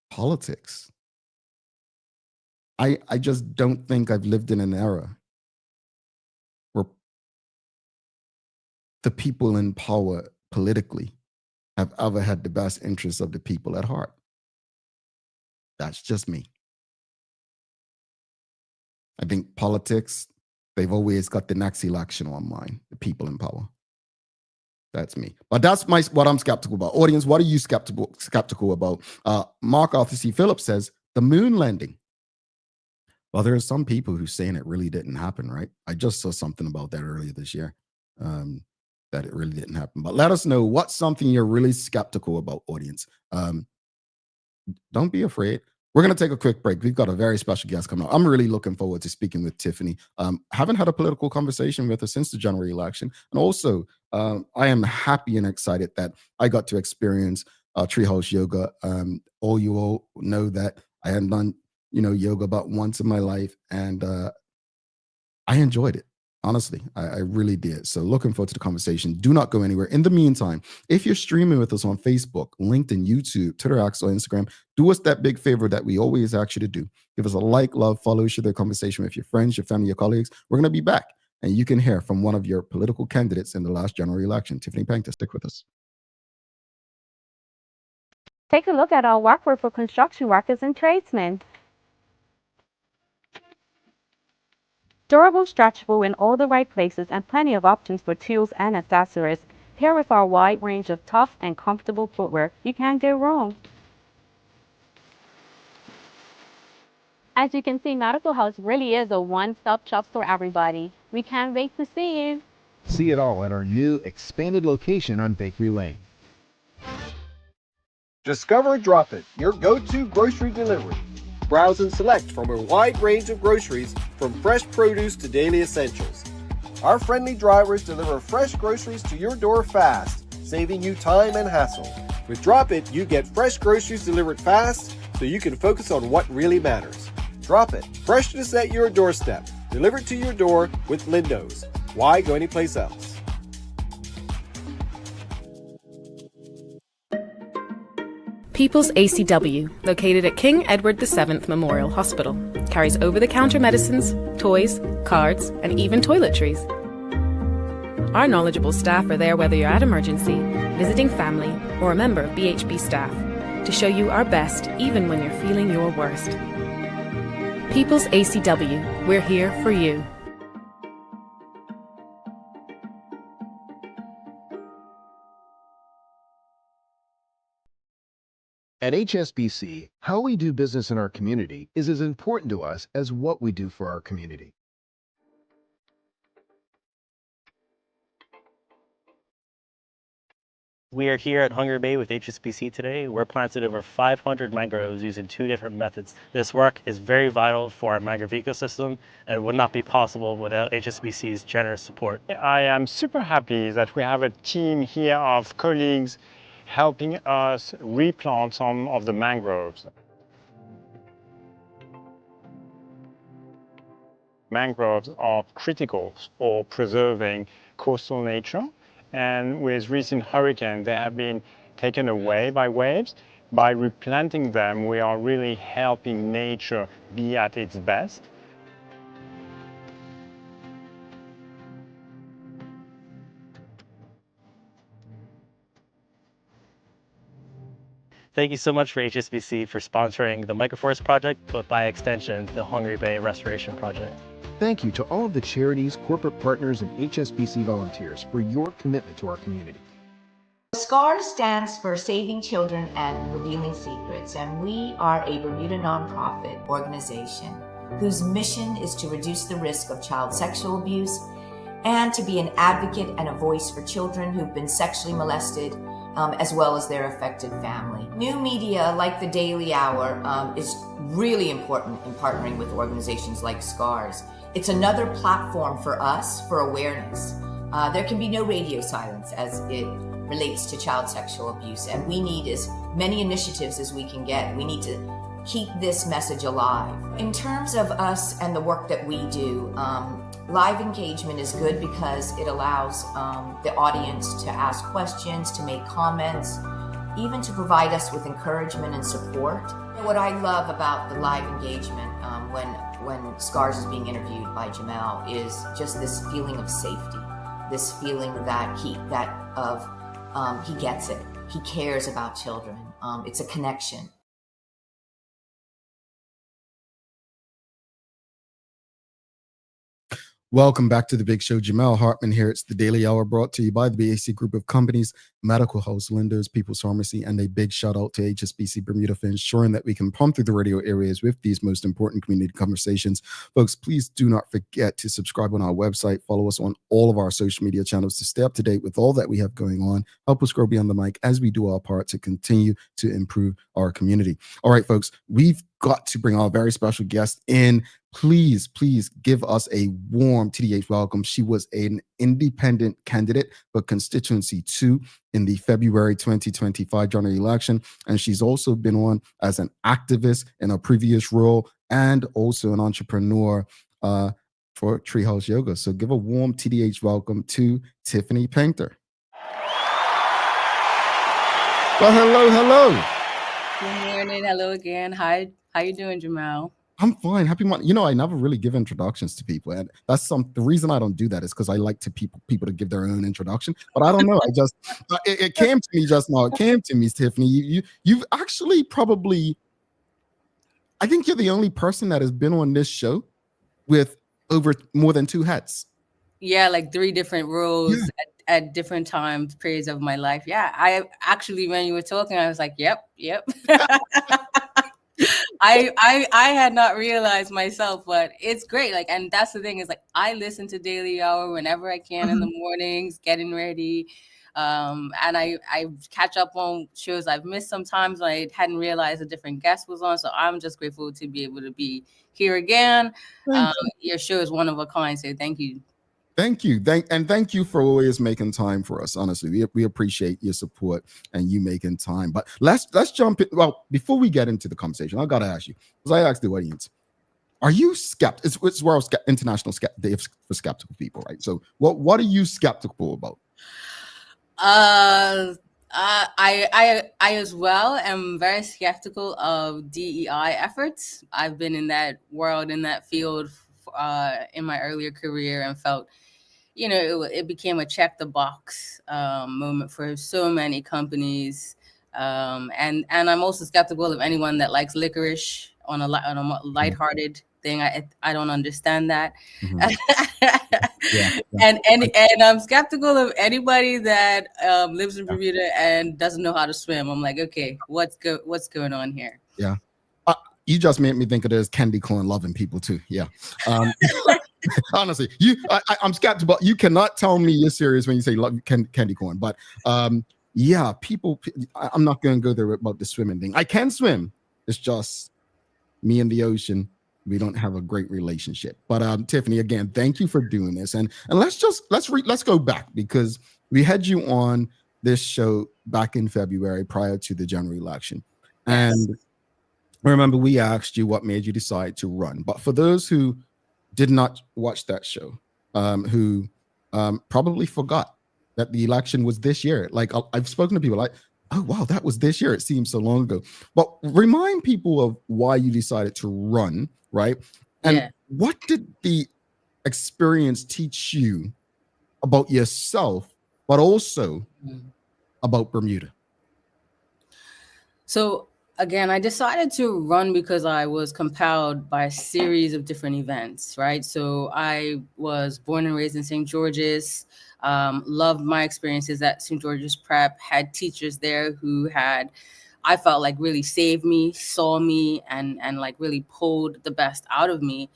Speaker 2: politics. I just don't think I've lived in an era where the people in power politically have ever had the best interests of the people at heart. That's just me. I think politics, they've always got the next election on mind, the people in power. That's me. But that's what I'm skeptical about. Audience, what are you skeptical about? Mark Arthur C. Phillips says, the moon landing. Well, there are some people who saying it really didn't happen, right? I just saw something about that earlier this year. that it really didn't happen. But let us know what's something you're really skeptical about, audience. Don't be afraid. We're going to take a quick break. We've got a very special guest coming up. I'm really looking forward to speaking with Tiffany. Haven't had a political conversation with her since the January election. And also, I am happy and excited that I got to experience Treehouse yoga. All you all know that I had done, yoga about once in my life, and I enjoyed it. Honestly, I really did. So looking forward to the conversation. Do not go anywhere. In the meantime, if you're streaming with us on Facebook, LinkedIn, YouTube, Twitter, X, or Instagram, do us that big favor that we always ask you to do. Give us a like, love, follow, share the conversation with your friends, your family, your colleagues. We're going to be back, and you can hear from one of your political candidates in the last January election. Tiffany Paynter, stick with us.
Speaker 5: Take a look at our workwear for construction workers and tradesmen. Durable, stretchable in all the right places, and plenty of options for tools and accessories. Paired with our wide range of tough and comfortable footwear, you can't go wrong. As you can see, Medical House really is a one-stop shop for everybody. We can't wait to see you.
Speaker 6: See it all at our new expanded location on Bakery Lane.
Speaker 7: Discover Drop It, your go-to grocery delivery. Browse and select from a wide range of groceries, from fresh produce to daily essentials. Our friendly drivers deliver fresh groceries to your door fast, saving you time and hassle. With Drop It, you get fresh groceries delivered fast so you can focus on what really matters. Drop It, freshness at your doorstep, delivered to your door with Lindo's. Why go anyplace else?
Speaker 8: People's ACW, located at King Edward VII Memorial Hospital, carries over-the-counter medicines, toys, cards, and even toiletries. Our knowledgeable staff are there whether you're at emergency, visiting family, or a member of BHB staff, to show you our best even when you're feeling your worst. People's ACW, we're here for you.
Speaker 6: At HSBC, how we do business in our community is as important to us as what we do for our community.
Speaker 9: We are here at Hungry Bay with HSBC today. We're planted over 500 mangroves using 2 different methods. This work is very vital for our mangrove ecosystem and would not be possible without HSBC's generous support.
Speaker 10: I am super happy that we have a team here of colleagues helping us replant some of the mangroves. Mangroves are critical for preserving coastal nature, and with recent hurricanes, they have been taken away by waves. By replanting them, we are really helping nature be at its best.
Speaker 9: Thank you so much for HSBC for sponsoring the Microforest Project, but by extension, the Hungry Bay Restoration Project.
Speaker 6: Thank you to all of the charities, corporate partners, and HSBC volunteers for your commitment to our community.
Speaker 11: SCARS stands for Saving Children and Revealing Secrets, and we are a Bermuda nonprofit organization whose mission is to reduce the risk of child sexual abuse and to be an advocate and a voice for children who've been sexually molested, as well as their affected family. New media like the Daily Hour is really important in partnering with organizations like SCARS. It's another platform for us for awareness. There can be no radio silence as it relates to child sexual abuse, and we need as many initiatives as we can get. We need to keep this message alive. In terms of us and the work that we do, live engagement is good because it allows the audience to ask questions, to make comments, even to provide us with encouragement and support. What I love about the live engagement when SCARS is being interviewed by Jamel is just this feeling of safety, this feeling that he gets it. He cares about children. It's a connection.
Speaker 2: Welcome back to the Big Show. Jamal Hartman here. It's the Daily Hour brought to you by the BAC Group of Companies, Medical House Lenders, People's Pharmacy, and a big shout out to HSBC Bermuda for ensuring that we can pump through the radio areas with these most important community conversations. Folks, please do not forget to subscribe on our website. Follow us on all of our social media channels to stay up to date with all that we have going on. Help us grow beyond the mic as we do our part to continue to improve our community. All right, folks, we've got to bring our very special guest in. Please give us a warm TDH welcome. She was an independent candidate for constituency 2 in the February 2025 general election. And she's also been on as an activist in a previous role and also an entrepreneur for Treehouse Yoga. So give a warm TDH welcome to Tiffany Paynter. Well, hello.
Speaker 12: Good morning. Hello again. Hi. How you doing, Jamal?
Speaker 2: I'm fine. Happy Monday. You know, I never really give introductions to people, and that's the reason I don't do that is because I like to people to give their own introduction. But I don't know. I just it came to me just now. It came to me, Tiffany. You've actually probably, I think you're the only person that has been on this show with over more than 2 hats.
Speaker 12: Yeah, like 3 different roles at different times, periods of my life. Yeah, I actually, when you were talking, I was like, yep. I had not realized myself, but it's great. Like, and that's the thing is like I listen to Daily Hour whenever I can in the mornings, getting ready. And I catch up on shows I've missed sometimes when I hadn't realized a different guest was on. So I'm just grateful to be able to be here again. Your show is one of a kind. So thank you.
Speaker 2: Thank you. Thank you for always making time for us. Honestly, we appreciate your support and you making time. But let's jump in. Well, before we get into the conversation, I gotta ask you, because I asked the audience, are you skeptical? It's World International Day for Skeptical People, right? So what are you skeptical about?
Speaker 12: I as well am very skeptical of DEI efforts. I've been in that world, in that field in my earlier career and felt, you know, it became a check the box moment for so many companies. And I'm also skeptical of anyone that likes licorice on a lighthearted thing. I don't understand that. And I'm skeptical of anybody that lives in Bermuda and doesn't know how to swim. I'm like, okay, what's going on here?
Speaker 2: Yeah. You just made me think of those candy corn loving people too. Yeah. Honestly, I'm skeptical. You cannot tell me you're serious when you say love candy corn. But yeah, people. I'm not going to go there about the swimming thing. I can swim. It's just me and the ocean. We don't have a great relationship. But Tiffany, again, thank you for doing this. And let's go back because we had you on this show back in February prior to the general election, and remember, we asked you what made you decide to run. But for those who did not watch that show, who probably forgot that the election was this year. Like I've spoken to people like, oh, wow, that was this year. It seems so long ago. But remind people of why you decided to run, right? And what did the experience teach you about yourself, but also about Bermuda?
Speaker 12: So again, I decided to run because I was compelled by a series of different events, right? So I was born and raised in St. George's, loved my experiences at St. George's Prep, had teachers there who I felt like really saved me, saw me, and like really pulled the best out of me.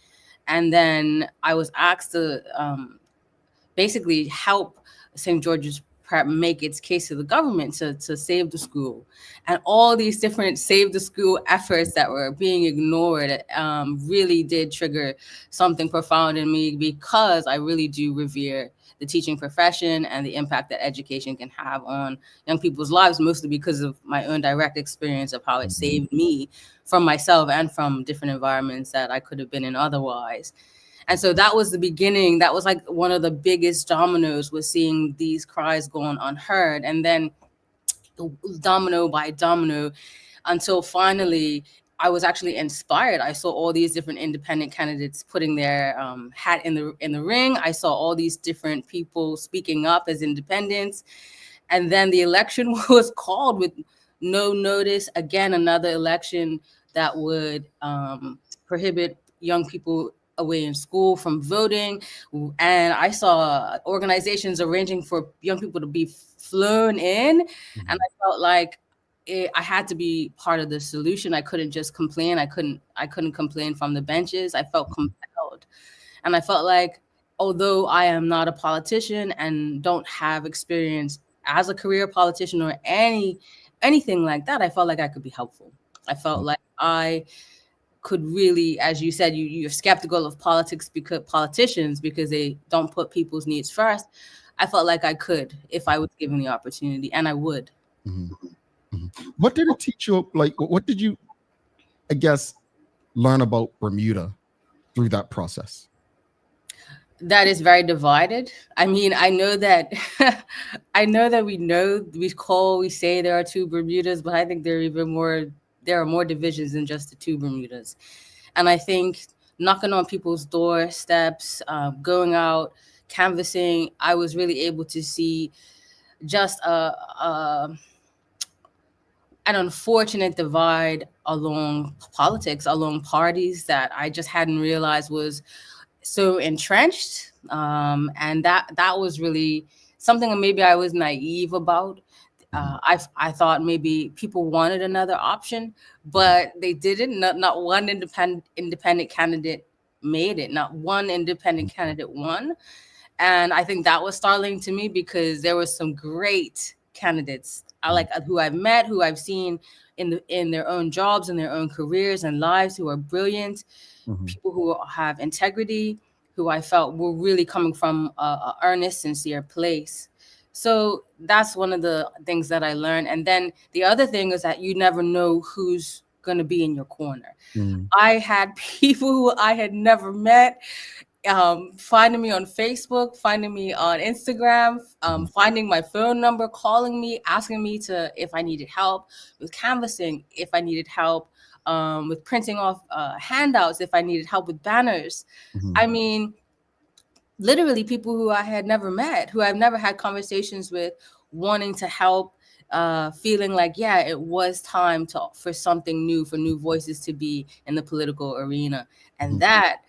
Speaker 12: And then I was asked to basically help St. George's Prep make its case to the government to save the school. And all these different save the school efforts that were being ignored really did trigger something profound in me, because I really do revere the teaching profession and the impact that education can have on young people's lives, mostly because of my own direct experience of how it saved me from myself and from different environments that I could have been in otherwise. And so that was the beginning. That was like one of the biggest dominoes, was seeing these cries going unheard. And then domino by domino, until finally I was actually inspired. I saw all these different independent candidates putting their hat in the ring. I saw all these different people speaking up as independents. And then the election was called with no notice. Again, another election that would prohibit young people away in school from voting, and I saw organizations arranging for young people to be flown in, and I felt like I had to be part of the solution. I couldn't just complain. I couldn't complain from the benches. I felt compelled, and I felt like, although I am not a politician and don't have experience as a career politician or anything like that, I felt like I could be helpful. I felt like I could really, as you said, you're skeptical of politicians because they don't put people's needs first. I felt like I could if I was given the opportunity, and I would.
Speaker 2: What did it teach you? Like, what did you, I guess, learn about Bermuda through that process?
Speaker 12: That is very divided. I mean, I know that we say there are two Bermudas, but I think there are more divisions than just the two Bermudas. And I think knocking on people's doorsteps, going out, canvassing, I was really able to see just an unfortunate divide along politics, along parties that I just hadn't realized was so entrenched, and that was really something that maybe I was naive about. I thought maybe people wanted another option, but they didn't. Not one independent candidate made it. Not one independent candidate won, and I think that was startling to me because there were some great candidates who I've met, who I've seen in their own jobs and their own careers and lives, who are brilliant. People who have integrity, who I felt were really coming from a earnest, sincere place. So that's one of the things that I learned. And then the other thing is that you never know who's going to be in your corner. I had people who I had never met finding me on Facebook, finding me on Instagram, finding my phone number, calling me, asking me if I needed help with canvassing, if I needed help with printing off handouts, if I needed help with banners. I mean, literally people who I had never met, who I've never had conversations with, wanting to help, feeling like, yeah, it was time for something new, for new voices to be in the political arena. And that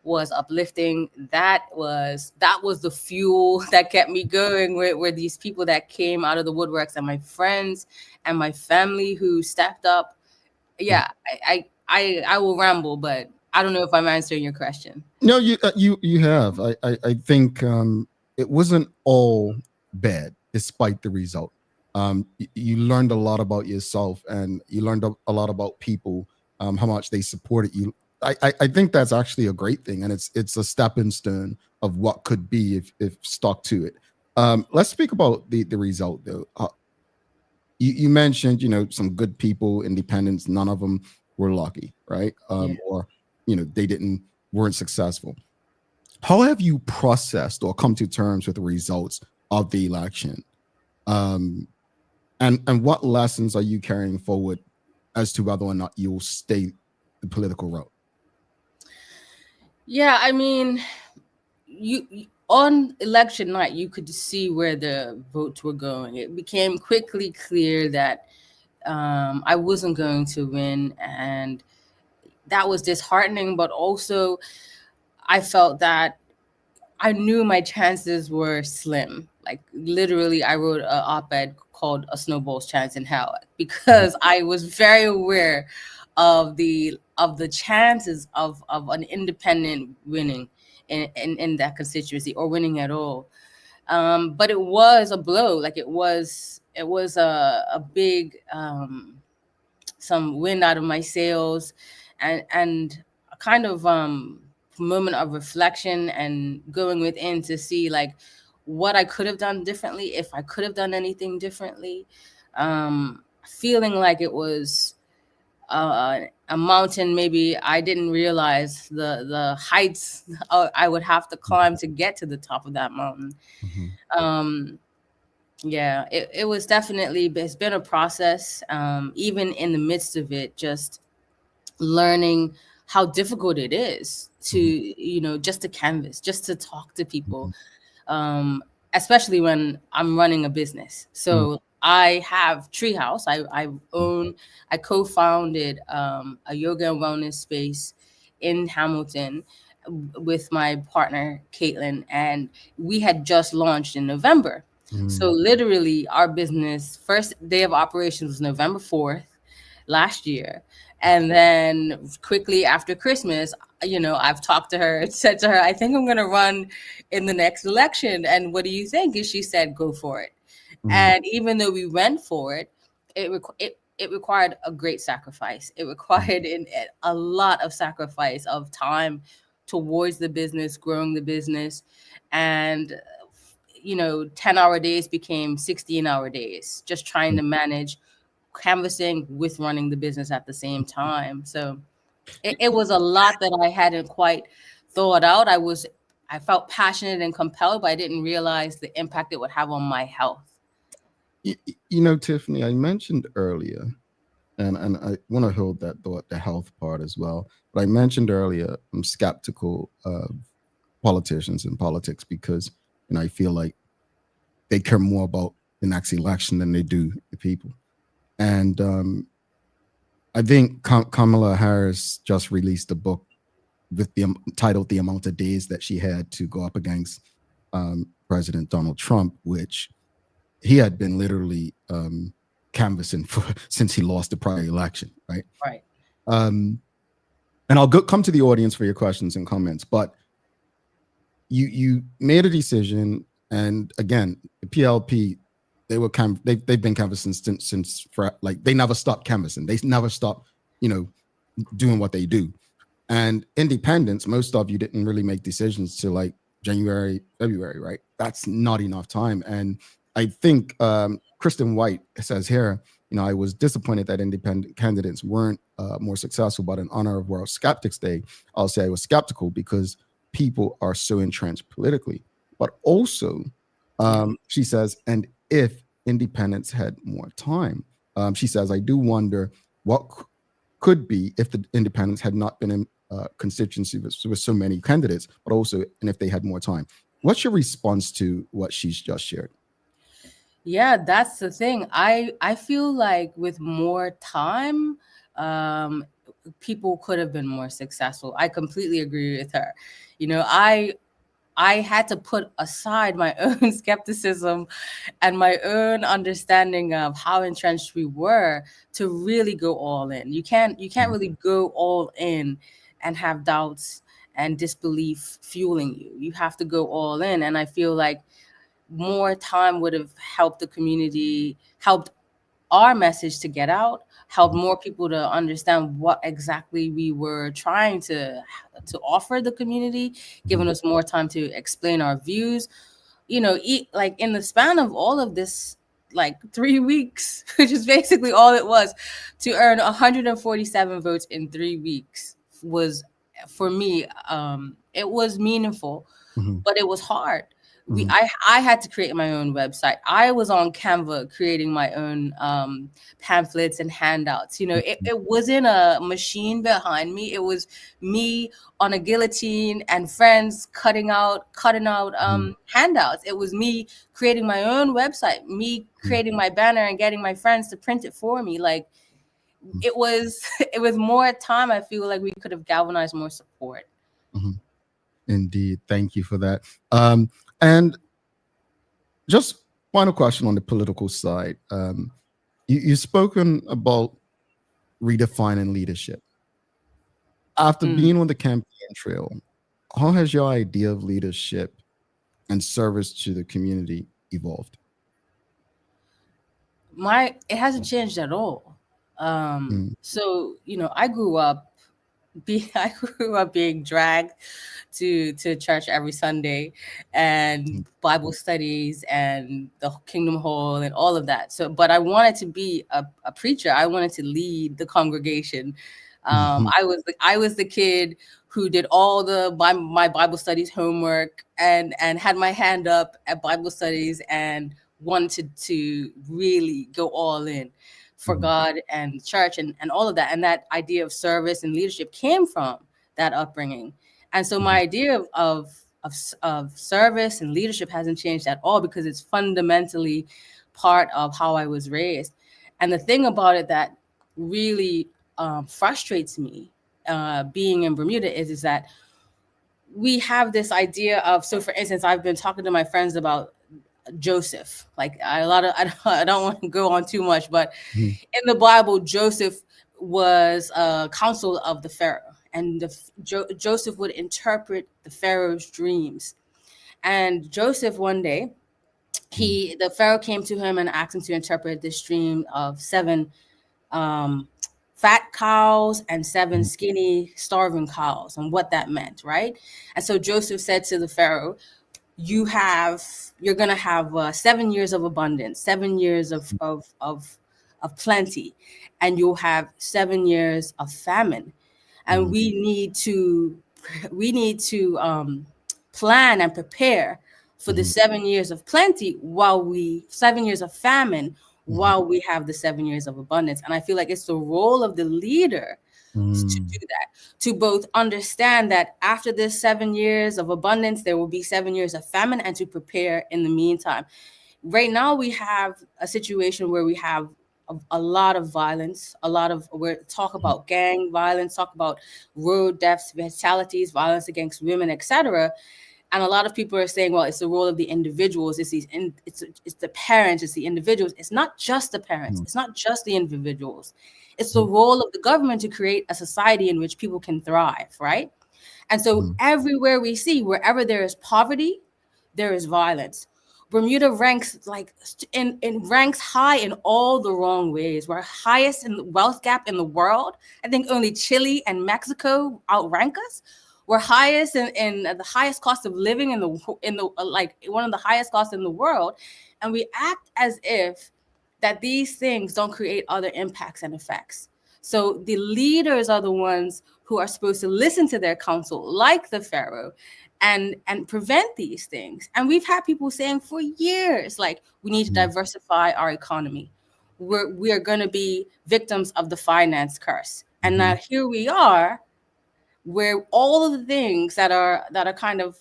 Speaker 12: was uplifting. That was the fuel that kept me going, were these people that came out of the woodworks, and my friends and my family who stepped up. Yeah, I will ramble, but I don't know if I'm answering your question.
Speaker 2: No, you have. I think it wasn't all bad, despite the result. You learned a lot about yourself, and you learned a lot about people, how much they supported you. I think that's actually a great thing, and it's a stepping stone of what could be if stuck to it. Let's speak about the result, though. You mentioned, some good people, independents. None of them were lucky, right? Or they weren't successful. How have you processed or come to terms with the results of the election? And what lessons are you carrying forward as to whether or not you'll stay the political route?
Speaker 12: Yeah, I mean, you on election night, you could see where the votes were going. It became quickly clear that I wasn't going to win, and that was disheartening. But also, I felt that I knew my chances were slim. Like, literally, I wrote an op-ed called "A Snowball's Chance in Hell" because I was very aware of the chances of an independent winning in that constituency, or winning at all. But it was a blow. Like, it was a big some wind out of my sails, and a kind of moment of reflection and going within to see like what I could have done differently, if I could have done anything differently. Feeling like it was a mountain maybe I didn't realize the heights I would have to climb to get to the top of that mountain. Yeah, it was definitely, it's been a process. Even in the midst of it, just learning how difficult it is to, just to canvas, just to talk to people, especially when I'm running a business. So I have Treehouse. I co-founded a yoga and wellness space in Hamilton with my partner Caitlin, and we had just launched in November. So literally, our business first day of operations was November 4th last year, and then quickly after Christmas, I've talked to her and said to her, I think I'm going to run in the next election, and what do you think? And she said, go for it. And even though we went for it, it required a great sacrifice. It required a lot of sacrifice of time towards the business, growing the business. And 10-hour days became 16-hour days, just trying to manage canvassing with running the business at the same time. So it was a lot that I hadn't quite thought out. I felt passionate and compelled, but I didn't realize the impact it would have on my health.
Speaker 2: Tiffany, I mentioned earlier, and I want to hold that thought, the health part as well. But I mentioned earlier, I'm skeptical of politicians and politics because I feel like they care more about the next election than they do the people. And I think Kamala Harris just released a book with titled "The Amount of Days That She Had to Go Up Against President Donald Trump," which he had been literally canvassing for since he lost the prior election, right?
Speaker 12: Right.
Speaker 2: And I'll come to the audience for your questions and comments, but you made a decision, and again, the PLP, they've been canvassing since they never stopped canvassing. They never stopped, doing what they do. And independents, most of you didn't really make decisions till like January, February, right? That's not enough time. And I think Kristen White says here, I was disappointed that independent candidates weren't more successful, but in honor of World Skeptics Day, I'll say I was skeptical because people are so entrenched politically. But also, she says, and if independents had more time, she says, I do wonder what could be if the independents had not been in constituency with so many candidates, but also, and if they had more time. What's your response to what she's just shared?
Speaker 12: Yeah, that's the thing. I feel like with more time, people could have been more successful. I completely agree with her. I had to put aside my own skepticism and my own understanding of how entrenched we were to really go all in. You can't really go all in and have doubts and disbelief fueling you. You have to go all in. And I feel like more time would have helped the community, helped our message to get out, helped more people to understand what exactly we were trying to offer the community, giving us more time to explain our views. Like in the span of all of this, like 3 weeks, which is basically all it was, to earn 147 votes in 3 weeks was, for me, it was meaningful, but it was hard. I had to create my own website. I was on Canva creating my own pamphlets and handouts. It wasn't a machine behind me. It was me on a guillotine and friends cutting out handouts. It was me creating my own website, me creating my banner and getting my friends to print it for me. Like it was more time. I feel like we could have galvanized more support.
Speaker 2: Indeed. Thank you for that. And just final question on the political side. You've spoken about redefining leadership. After being on the campaign trail, how has your idea of leadership and service to the community evolved?
Speaker 12: It hasn't changed at all. So, I grew up being dragged to church every Sunday and Bible studies and the Kingdom Hall and all of that. So, but I wanted to be a preacher. I wanted to lead the congregation. I was the kid who did all my Bible studies homework and had my hand up at Bible studies and wanted to really go all in for God and church and all of that. And that idea of service and leadership came from that upbringing. And so my idea of service and leadership hasn't changed at all because it's fundamentally part of how I was raised. And the thing about it that really frustrates me being in Bermuda is that we have this idea of, so for instance, I've been talking to my friends about Joseph. Like I don't want to go on too much, but in the Bible, Joseph was a counsel of the Pharaoh, and Joseph would interpret the Pharaoh's dreams. And Joseph, one day, the Pharaoh came to him and asked him to interpret this dream of 7 fat cows and 7 skinny, starving cows, and what that meant, right? And so Joseph said to the Pharaoh, you're gonna have 7 years of abundance, 7 years of plenty, and you'll have 7 years of famine. And we need to plan and prepare for the 7 years of plenty 7 years of famine while we have the 7 years of abundance. And I feel like it's the role of the leader to do that, to both understand that after this 7 years of abundance, there will be 7 years of famine, and to prepare in the meantime. Right now, we have a situation where we have a lot of violence, talk about gang violence, talk about road deaths, fatalities, violence against women, etc. And a lot of people are saying, well, it's the role of the individuals. It's the parents. It's the individuals. It's not just the parents. It's not just the individuals. It's the role of the government to create a society in which people can thrive, right? And so everywhere we see, wherever there is poverty, there is violence. Bermuda ranks ranks high in all the wrong ways. We're highest in the wealth gap in the world. I think only Chile and Mexico outrank us. We're highest in the highest cost of living in the one of the highest costs in the world, and we act as if that these things don't create other impacts and effects. So the leaders are the ones who are supposed to listen to their counsel, like the Pharaoh, and prevent these things. And we've had people saying for years, like, we need to diversify our economy. We are going to be victims of the finance curse. And now here we are, where all of the things that are kind of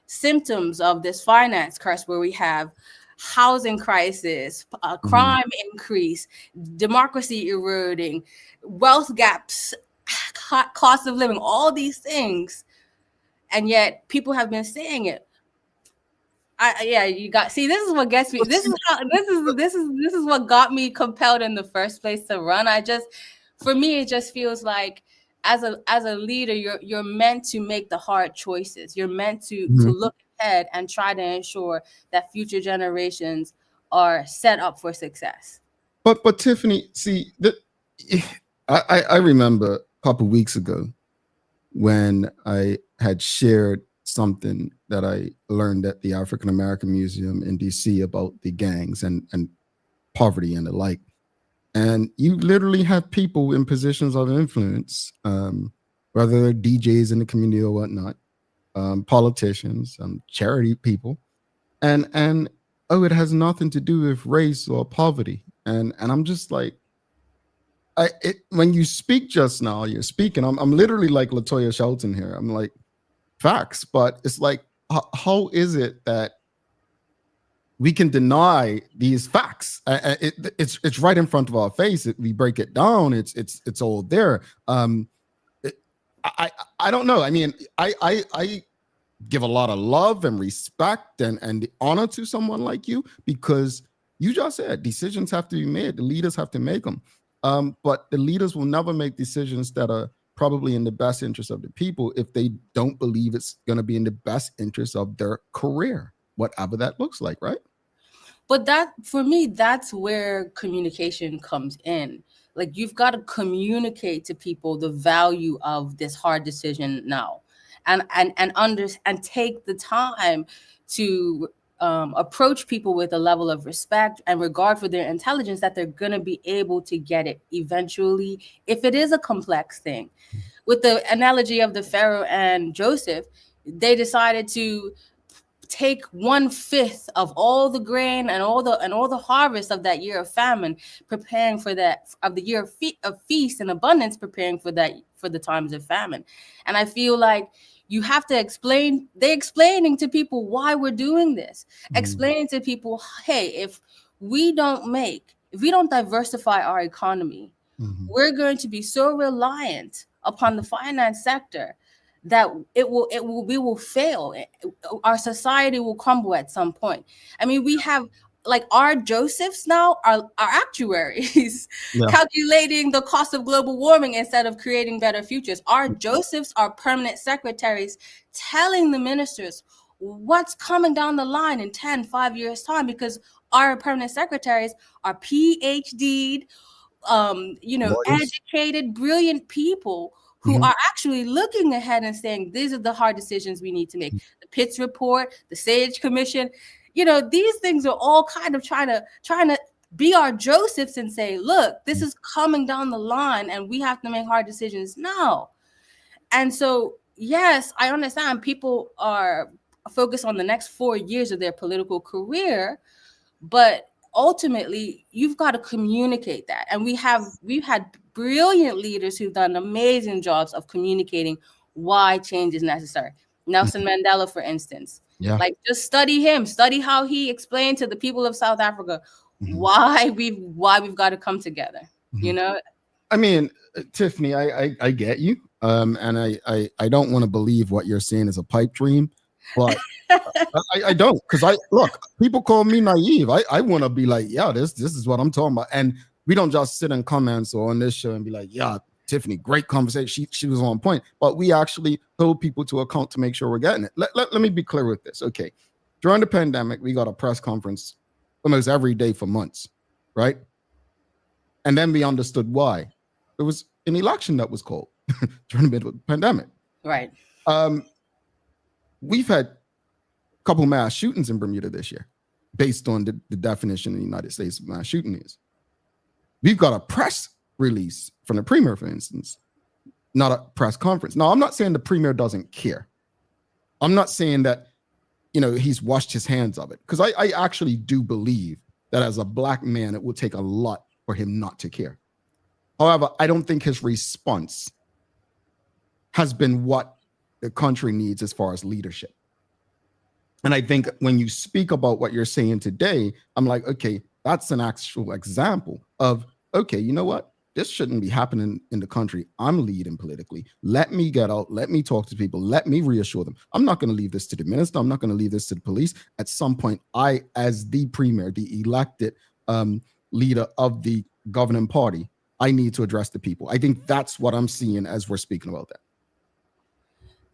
Speaker 12: symptoms of this finance curse, where we have housing crisis, crime increase, democracy eroding, wealth gaps, cost of living, all these things, and yet people have been saying it. This is what gets me. This is what got me compelled in the first place to run. For me, it just feels like, as a leader, you're meant to make the hard choices. You're meant to look ahead and try to ensure that future generations are set up for success.
Speaker 2: But Tiffany, see, I remember a couple of weeks ago when I had shared something that I learned at the African American Museum in DC about the gangs and poverty and the like. And you literally have people in positions of influence, whether they're DJs in the community or whatnot, politicians, charity people, and it has nothing to do with race or poverty. And I'm just like, when you speak just now, you're speaking. I'm literally like LaToya Shelton here. I'm like, facts, but it's like, how is it that we can deny these facts? It's right in front of our face. We break it down. It's all there. I don't know. I mean, I give a lot of love and respect and honor to someone like you, because you just said decisions have to be made. The leaders have to make them. But the leaders will never make decisions that are probably in the best interest of the people if they don't believe it's going to be in the best interest of their career, whatever that looks like, right?
Speaker 12: But for me, that's where communication comes in. Like, you've got to communicate to people the value of this hard decision now, and take the time to approach people with a level of respect and regard for their intelligence, that they're going to be able to get it eventually, if it is a complex thing. With the analogy of the Pharaoh and Joseph, they decided to take 1/5 of all the grain and all the harvest of that year of famine, preparing for that, of the year of feast and abundance, preparing for the times of famine. And I feel like you have to explaining to people why we're doing this, explaining to people, hey, if we don't diversify our economy, we're going to be so reliant upon the finance sector that we will fail. Our society will crumble at some point. I mean, we have like our Josephs now are actuaries calculating the cost of global warming instead of creating better futures. Our Josephs are permanent secretaries telling the ministers what's coming down the line in 5 years time, because our permanent secretaries are PhD'd, educated, brilliant people who are actually looking ahead and saying, these are the hard decisions we need to make. The Pitts report, the Sage Commission, these things are all kind of trying to be our Josephs and say, look, this is coming down the line and we have to make hard decisions now. And so, yes, I understand people are focused on the next 4 years of their political career, but ultimately you've got to communicate that. And we've had brilliant leaders who've done amazing jobs of communicating why change is necessary. Nelson Mandela, for instance, like just study him, study how he explained to the people of South Africa why we've got to come together.
Speaker 2: I mean, Tiffany, I get you. And I don't want to believe what you're saying is a pipe dream, but I don't, because people call me naive. I want to be like, yeah, this is what I'm talking about. And we don't just sit in comments or on this show and be like, yeah, Tiffany, great conversation. She was on point. But we actually hold people to account to make sure we're getting it. Let me be clear with this. Okay. During the pandemic, we got a press conference almost every day for months, right? And then we understood why. It was an election that was called during the middle of the pandemic.
Speaker 12: Right.
Speaker 2: We've had a couple mass shootings in Bermuda this year, based on the definition in the United States of mass shooting is. We've got a press release from the premier, for instance, not a press conference. Now, I'm not saying the premier doesn't care. I'm not saying that, he's washed his hands of it, because I actually do believe that as a Black man, it will take a lot for him not to care. However, I don't think his response has been what the country needs as far as leadership. And I think when you speak about what you're saying today, I'm like, okay, that's an actual example of, okay, you know what? This shouldn't be happening in the country. I'm leading politically. Let me get out. Let me talk to people. Let me reassure them. I'm not going to leave this to the minister. I'm not going to leave this to the police. At some point, I, as the premier, the elected leader of the governing party, I need to address the people. I think that's what I'm seeing as we're speaking about that.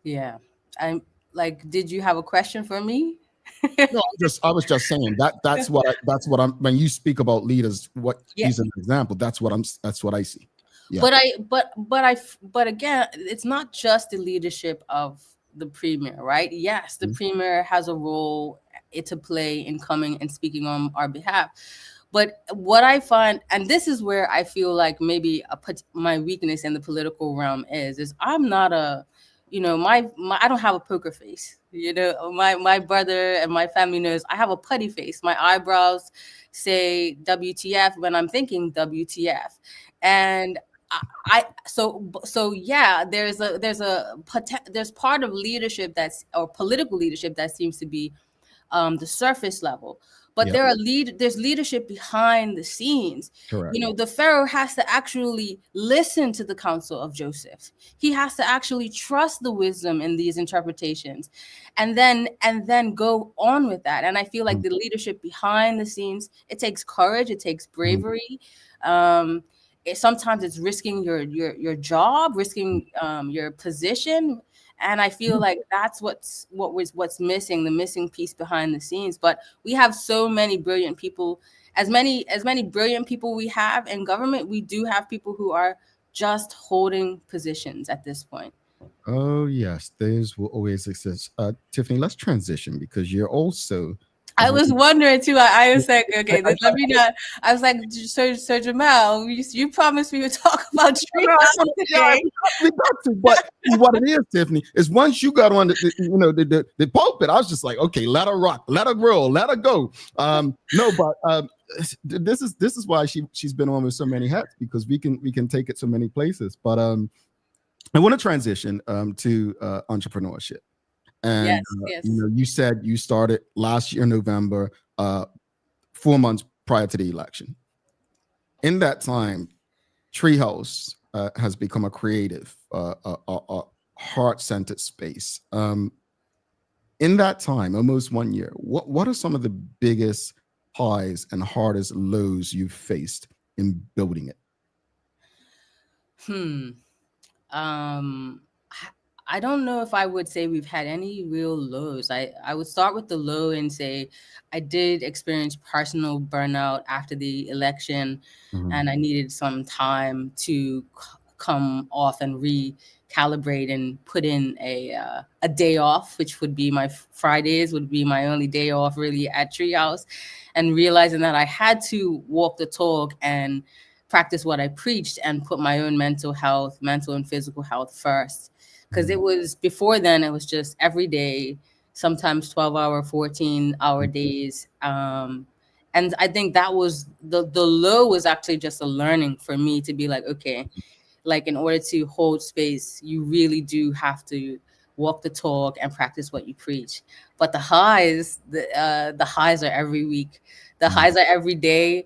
Speaker 12: Yeah. I'm like, did you have a question for me?
Speaker 2: No, I was just saying that's what I'm, when you speak about leaders, he's an example. That's what I see. Yeah.
Speaker 12: But again, it's not just the leadership of the premier, right? Yes, the premier has a role to play in coming and speaking on our behalf. But what I find, and this is where I feel like maybe my weakness in the political realm is I'm not a, I don't have a poker face. My brother and my family knows I have a putty face. My eyebrows say WTF when I'm thinking WTF. And there's part of leadership or political leadership that seems to be the surface level. But there's leadership behind the scenes.
Speaker 2: Correct.
Speaker 12: The Pharaoh has to actually listen to the counsel of Joseph. He has to actually trust the wisdom in these interpretations, and then go on with that. And I feel like the leadership behind the scenes, it takes courage, it takes bravery. Sometimes it's risking your job, risking your position. And I feel like that's what's missing, the missing piece behind the scenes. But we have so many brilliant people. As many brilliant people we have in government, we do have people who are just holding positions at this point.
Speaker 2: Oh yes, those will always exist. Tiffany, let's transition, because you're also.
Speaker 12: I was wondering too. I was like, okay, let me not. I was like, Sir Jamal, you promised we would talk about Treehouse today.
Speaker 2: We got to, but what it is, Tiffany, is once you got on the pulpit, I was just like, okay, let her rock, let her grow, let her go. This is why she's been on with so many hats, because we can take it so many places. But I want to transition to entrepreneurship. And
Speaker 12: yes.
Speaker 2: You said you started last year, November, 4 months prior to the election. In that time, Treehouse has become a creative, a heart-centered space. In that time, almost 1 year, what are some of the biggest highs and hardest lows you've faced in building it?
Speaker 12: Um, I I don't know if I would say we've had any real lows. I would start with the low and say I did experience personal burnout after the election, and I needed some time to come off and recalibrate and put in a day off, which would be my Fridays would be my only day off really at Treehouse, and realizing that I had to walk the talk and practice what I preached and put my own mental and physical health first. Because it was before then, it was just every day, sometimes 12-hour, 14-hour days. And I think that was the low was actually just a learning for me to be like, okay, like in order to hold space, you really do have to walk the talk and practice what you preach. But the highs, the highs are every week. The highs are every day.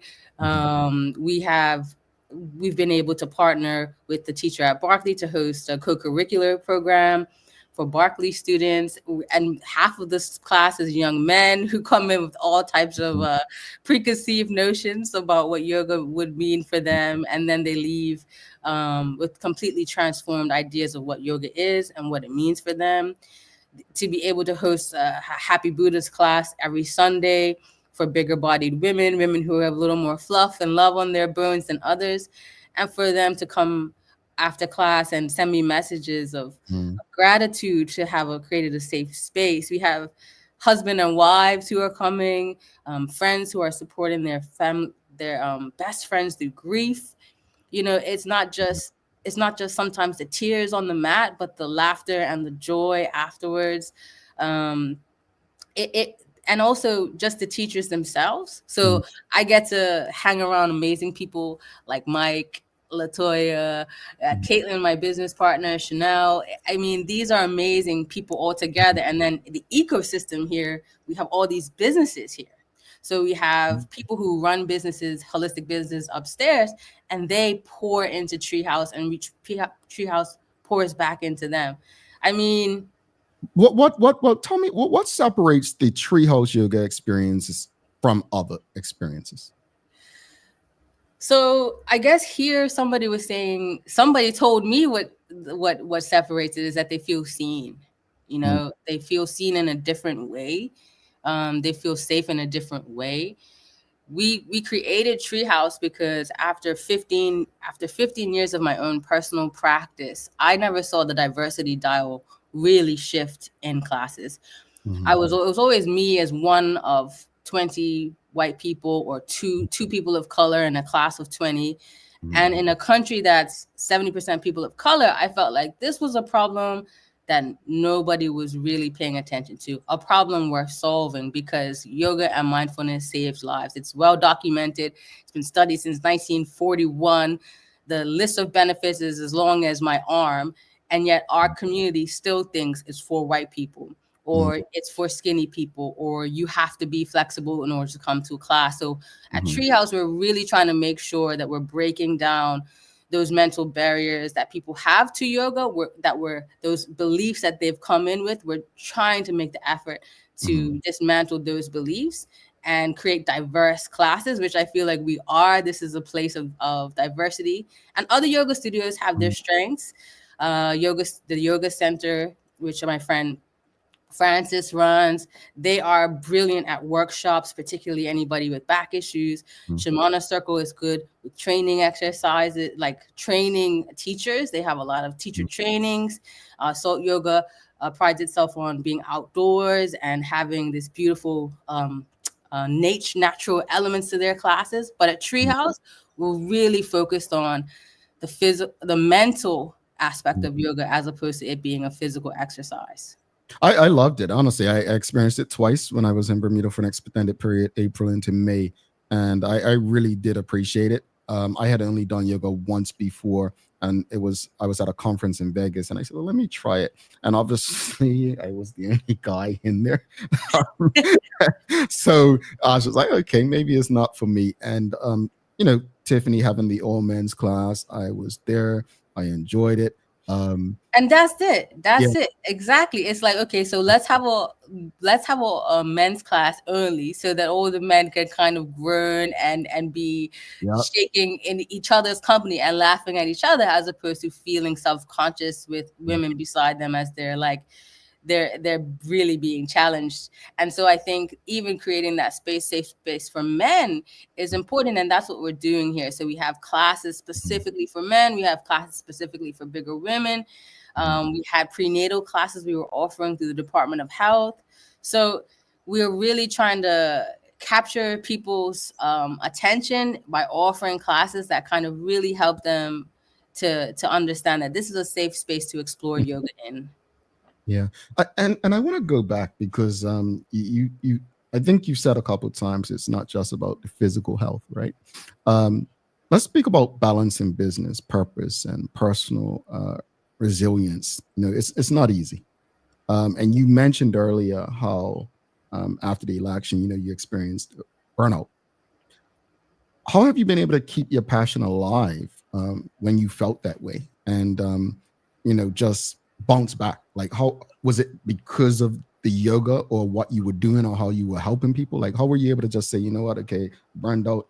Speaker 12: We've been able to partner with the teacher at Berkeley to host a co-curricular program for Berkeley students, and half of this class is young men who come in with all types of preconceived notions about what yoga would mean for them, and then they leave with completely transformed ideas of what yoga is and what it means for them. To be able to host a Happy Buddhist class every Sunday for bigger bodied women who have a little more fluff and love on their bones than others, and for them to come after class and send me messages of gratitude to have created a safe space. We have husband and wives who are coming, friends who are supporting their best friends through grief. You know, it's not just sometimes the tears on the mat, but the laughter and the joy afterwards. And also just the teachers themselves. So I get to hang around amazing people like Mike, Latoya, Caitlin, my business partner, Chanel. I mean, these are amazing people all together. And then the ecosystem here, we have all these businesses here. So we have people who run businesses, holistic business upstairs, and they pour into Treehouse, and Treehouse pours back into them. I mean,
Speaker 2: tell me what separates the Treehouse yoga experiences from other experiences?
Speaker 12: So I guess here somebody told me what separates it is that they feel seen. You know, they feel seen in a different way. They feel safe in a different way. We created Treehouse because after 15 years of my own personal practice, I never saw the diversity dial really shift in classes. It was always me as one of 20 white people or two people of color in a class of 20. And in a country that's 70% people of color, I felt like this was a problem that nobody was really paying attention to, a problem worth solving, because yoga and mindfulness saves lives. It's well documented. It's been studied since 1941. The list of benefits is as long as my arm, and yet our community still thinks it's for white people, or it's for skinny people, or you have to be flexible in order to come to a class. So at Treehouse, we're really trying to make sure that we're breaking down those mental barriers that people have to yoga, those beliefs that they've come in with. We're trying to make the effort to dismantle those beliefs and create diverse classes, which I feel like we are. This is a place of diversity. And other yoga studios have their strengths. The Yoga Center, which my friend Francis runs, they are brilliant at workshops, particularly anybody with back issues. Shamana Circle is good with training exercises, like training teachers. They have a lot of teacher trainings. Salt Yoga prides itself on being outdoors and having this beautiful natural elements to their classes. But at Treehouse, we're really focused on the mental aspect of yoga as opposed to it being a physical exercise.
Speaker 2: I loved it. Honestly, I experienced it twice when I was in Bermuda for an extended period, April into May. And I really did appreciate it. I had only done yoga once before, and I was at a conference in Vegas, and I said, well, let me try it. And obviously I was the only guy in there. So I was like, okay, maybe it's not for me. And, Tiffany having the all men's class, I was there. I enjoyed it.
Speaker 12: And that's it.
Speaker 2: Yeah.
Speaker 12: That's it. Exactly. It's like, okay, so let's have a men's class early so that all the men can kind of groan and be shaking in each other's company and laughing at each other, as opposed to feeling self-conscious with women beside them as they're like they're really being challenged. And so I think even creating that safe space for men is important, and that's what we're doing here. So we have classes specifically for men, we have classes specifically for bigger women. We had prenatal classes we were offering through the Department of Health. So we're really trying to capture people's attention by offering classes that kind of really help them to understand that this is a safe space to explore yoga in.
Speaker 2: Yeah, and I want to go back because you I think you said a couple of times it's not just about the physical health, right? Let's speak about balancing business purpose and personal resilience. You know, it's not easy. And you mentioned earlier how after the election, you know, you experienced burnout. How have you been able to keep your passion alive when you felt that way, and you know, just bounce back? Like, how was it because of the yoga or what you were doing or how you were helping people? Like, how were you able to just say, you know what, okay, burned out,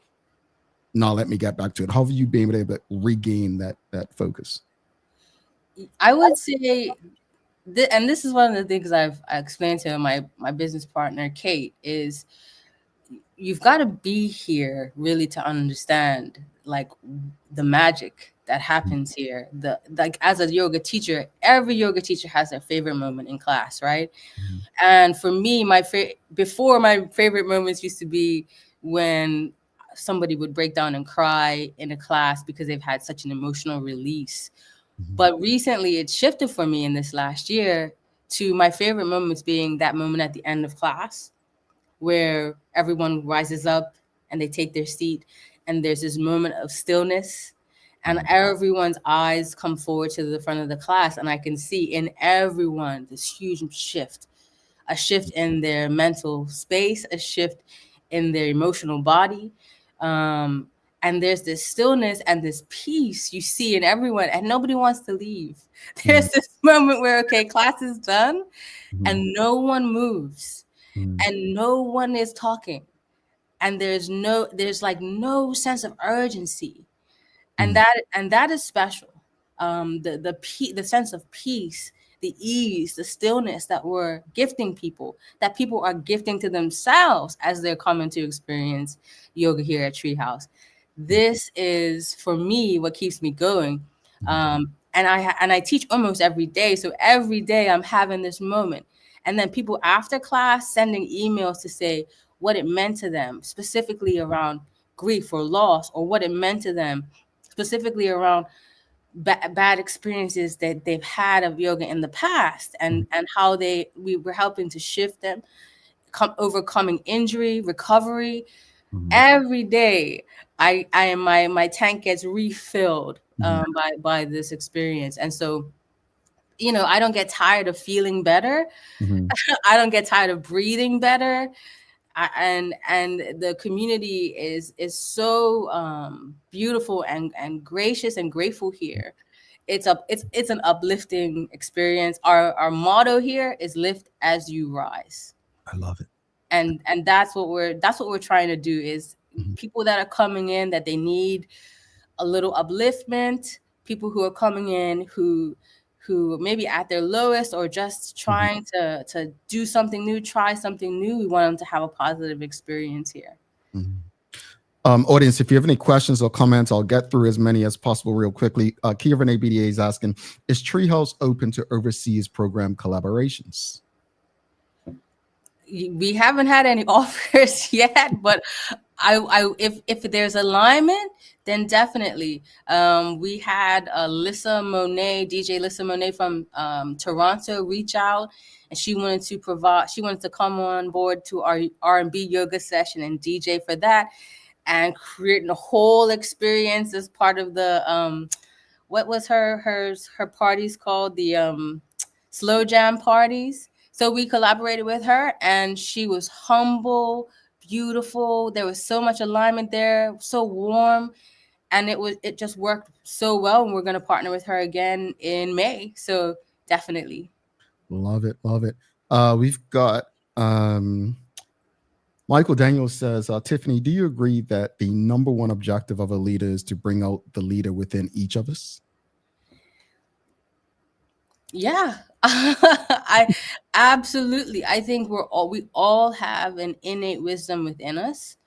Speaker 2: now let me get back to it? How have you been able to regain that focus?
Speaker 12: I would say, and this is one of the things I explained to my business partner, Kate, is you've got to be here really to understand like the magic that happens here. Like as a yoga teacher, every yoga teacher has their favorite moment in class, right? And for me, before my favorite moments used to be when somebody would break down and cry in a class because they've had such an emotional release. But recently it shifted for me in this last year to my favorite moments being that moment at the end of class where everyone rises up and they take their seat and there's this moment of stillness and everyone's eyes come forward to the front of the class, and I can see in everyone this huge shift, a shift in their mental space, a shift in their emotional body. And there's this stillness and this peace you see in everyone, and nobody wants to leave. There's this moment where, okay, class is done and no one moves and no one is talking. And there's like no sense of urgency. And that is special. The sense of peace, the ease, the stillness that we're gifting people, that people are gifting to themselves as they're coming to experience yoga here at Treehouse. This is for me what keeps me going. And I teach almost every day. So every day I'm having this moment. And then people after class sending emails to say what it meant to them, specifically around grief or loss, or what it meant to them specifically around bad experiences that they've had of yoga in the past, and how we were helping to shift them, overcoming injury, recovery. Every day my tank gets refilled by this experience. And so, you know, I don't get tired of feeling better. I don't get tired of breathing better. And the community is so beautiful and gracious and grateful here. It's an uplifting experience. Our motto here is lift as you rise.
Speaker 2: I love it.
Speaker 12: And that's what we're trying to do, is people that are coming in that they need a little upliftment, people who are coming in who maybe at their lowest or just trying to do something new, try something new. We want them to have a positive experience here.
Speaker 2: Audience, if you have any questions or comments, I'll get through as many as possible real quickly. Kia Renee BDA is asking, is Treehouse open to overseas program collaborations?
Speaker 12: We haven't had any offers yet, but if there's alignment, then definitely. We had DJ Lissa Monet from Toronto reach out, and she wanted to come on board to our R&B yoga session and DJ for that, and creating a whole experience as part of the what was her parties called, the slow jam parties. So we collaborated with her, and she was humble, beautiful. There was so much alignment there, so warm. and it just worked so well, and we're going to partner with her again in May. So definitely.
Speaker 2: Love it. We've got Michael Daniels says, Tiffany, do you agree that the number one objective of a leader is to bring out the leader within each of us?
Speaker 12: Yeah. I absolutely. I think we all have an innate wisdom within us,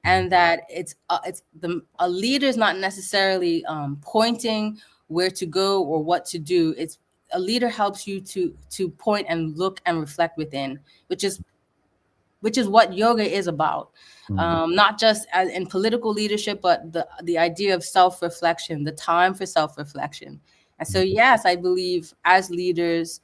Speaker 12: and that a leader is not necessarily pointing where to go or what to do. It's a leader helps you to point and look and reflect within, which is what yoga is about. Not just in political leadership, but the idea of self-reflection, the time for self-reflection. And so, yes, I believe as leaders,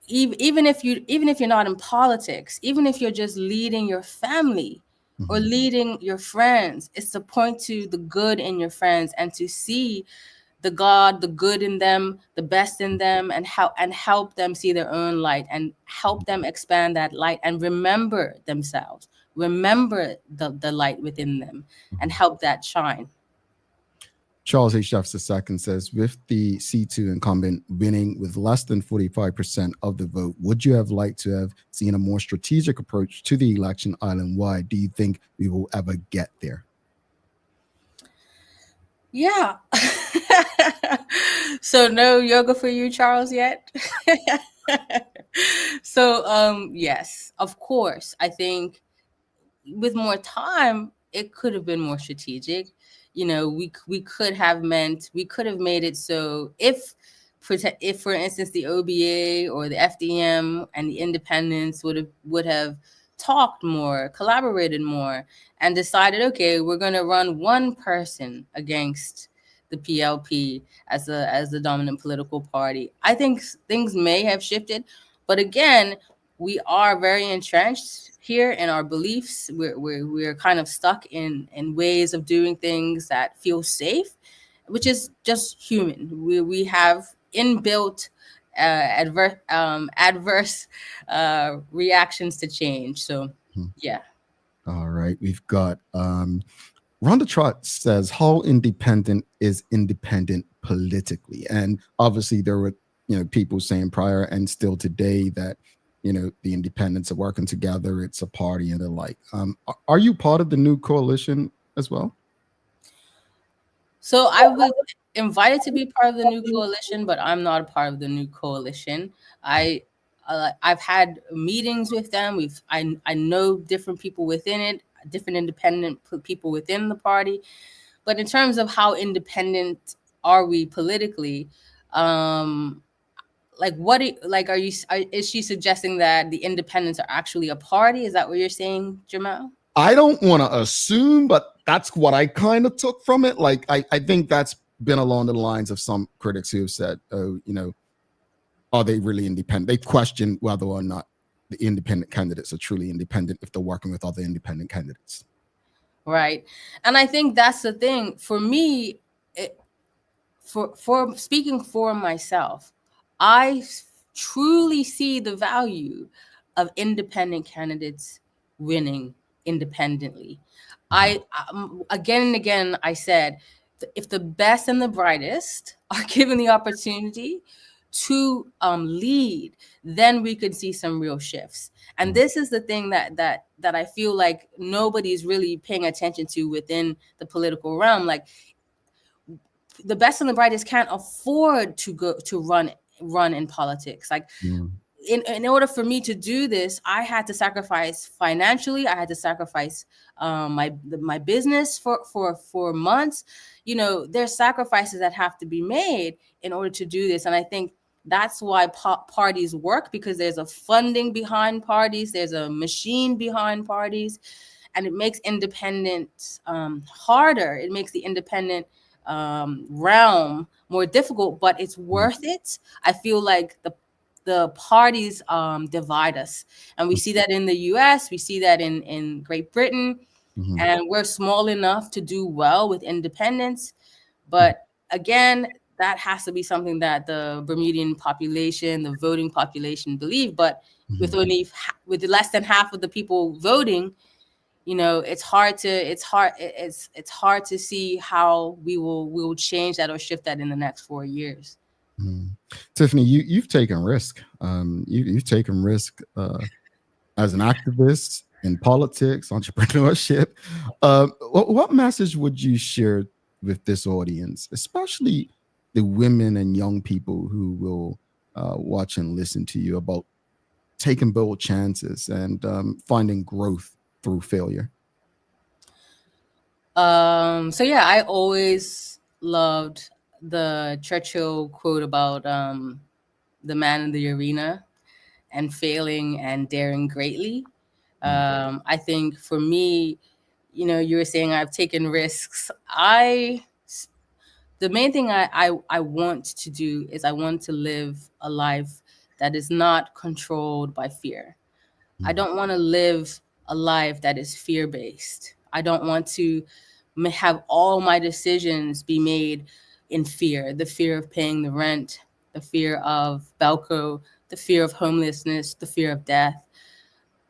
Speaker 12: even if you're not in politics, even if you're just leading your family or leading your friends, it's to point to the good in your friends and to see the good in them, the best in them, and help them see their own light and help them expand that light and remember themselves, remember the light within them, and help that shine.
Speaker 2: Charles H. Jeffs II says, with the C2 incumbent winning with less than 45% of the vote, would you have liked to have seen a more strategic approach to the election island-wide? Do you think we will ever get there?
Speaker 12: Yeah. So no yoga for you, Charles, yet? So yes, of course. I think with more time, it could have been more strategic. We could have made it so if, for instance, the OBA or the FDM and the independents would have talked more, collaborated more, and decided, okay, we're going to run one person against the PLP as the dominant political party. I think things may have shifted, but again, we are very entrenched here in our beliefs. We're kind of stuck in ways of doing things that feel safe, which is just human. We have inbuilt adverse reactions to change. So yeah.
Speaker 2: All right, we've got Rhonda Trott says, how independent is independent politically? And obviously there were people saying prior and still today that the independents are working together, it's a party and the like. Are you part of the new coalition as well?
Speaker 12: So I was invited to be part of the new coalition, but I'm not a part of the new coalition. I've had meetings with them. I know different people within it, different independent people within the party. But in terms of how independent are we politically, is she suggesting that the independents are actually a party? Is that what you're saying, Jamal?
Speaker 2: I don't want to assume, but that's what I kind of took from it. Like, I think that's been along the lines of some critics who have said, oh, are they really independent? They question whether or not the independent candidates are truly independent if they're working with other independent candidates.
Speaker 12: Right. And I think that's the thing. For me, for speaking for myself, I truly see the value of independent candidates winning independently. Again and again, I said, if the best and the brightest are given the opportunity to lead, then we could see some real shifts. And this is the thing that I feel like nobody's really paying attention to within the political realm. Like, the best and the brightest can't afford to go to run in politics. Like, in order for me to do this, I had to sacrifice financially. I had to sacrifice my business for months. There's sacrifices that have to be made in order to do this. And I think that's why parties work, because there's a funding behind parties. There's a machine behind parties, and it makes independence harder. It makes the independent realm more difficult, but it's worth it. I feel like the parties divide us, and we see that in the US, we see that in Great Britain, and we're small enough to do well with independence. But again, that has to be something that the Bermudian population, the voting population, believe. But with less than half of the people voting, it's hard to see how we will change that or shift that in the next 4 years.
Speaker 2: Tiffany, you've taken risk. You've taken risk as an activist in politics, entrepreneurship. What message would you share with this audience, especially the women and young people who will watch and listen to you, about taking bold chances and finding growth through failure?
Speaker 12: So yeah, I always loved the Churchill quote about the man in the arena and failing and daring greatly. I think for me, you were saying I've taken risks. The main thing I want to do is I want to live a life that is not controlled by fear. I don't want to live a life that is fear-based. I don't want to have all my decisions be made in fear, the fear of paying the rent, the fear of Belco, the fear of homelessness, the fear of death.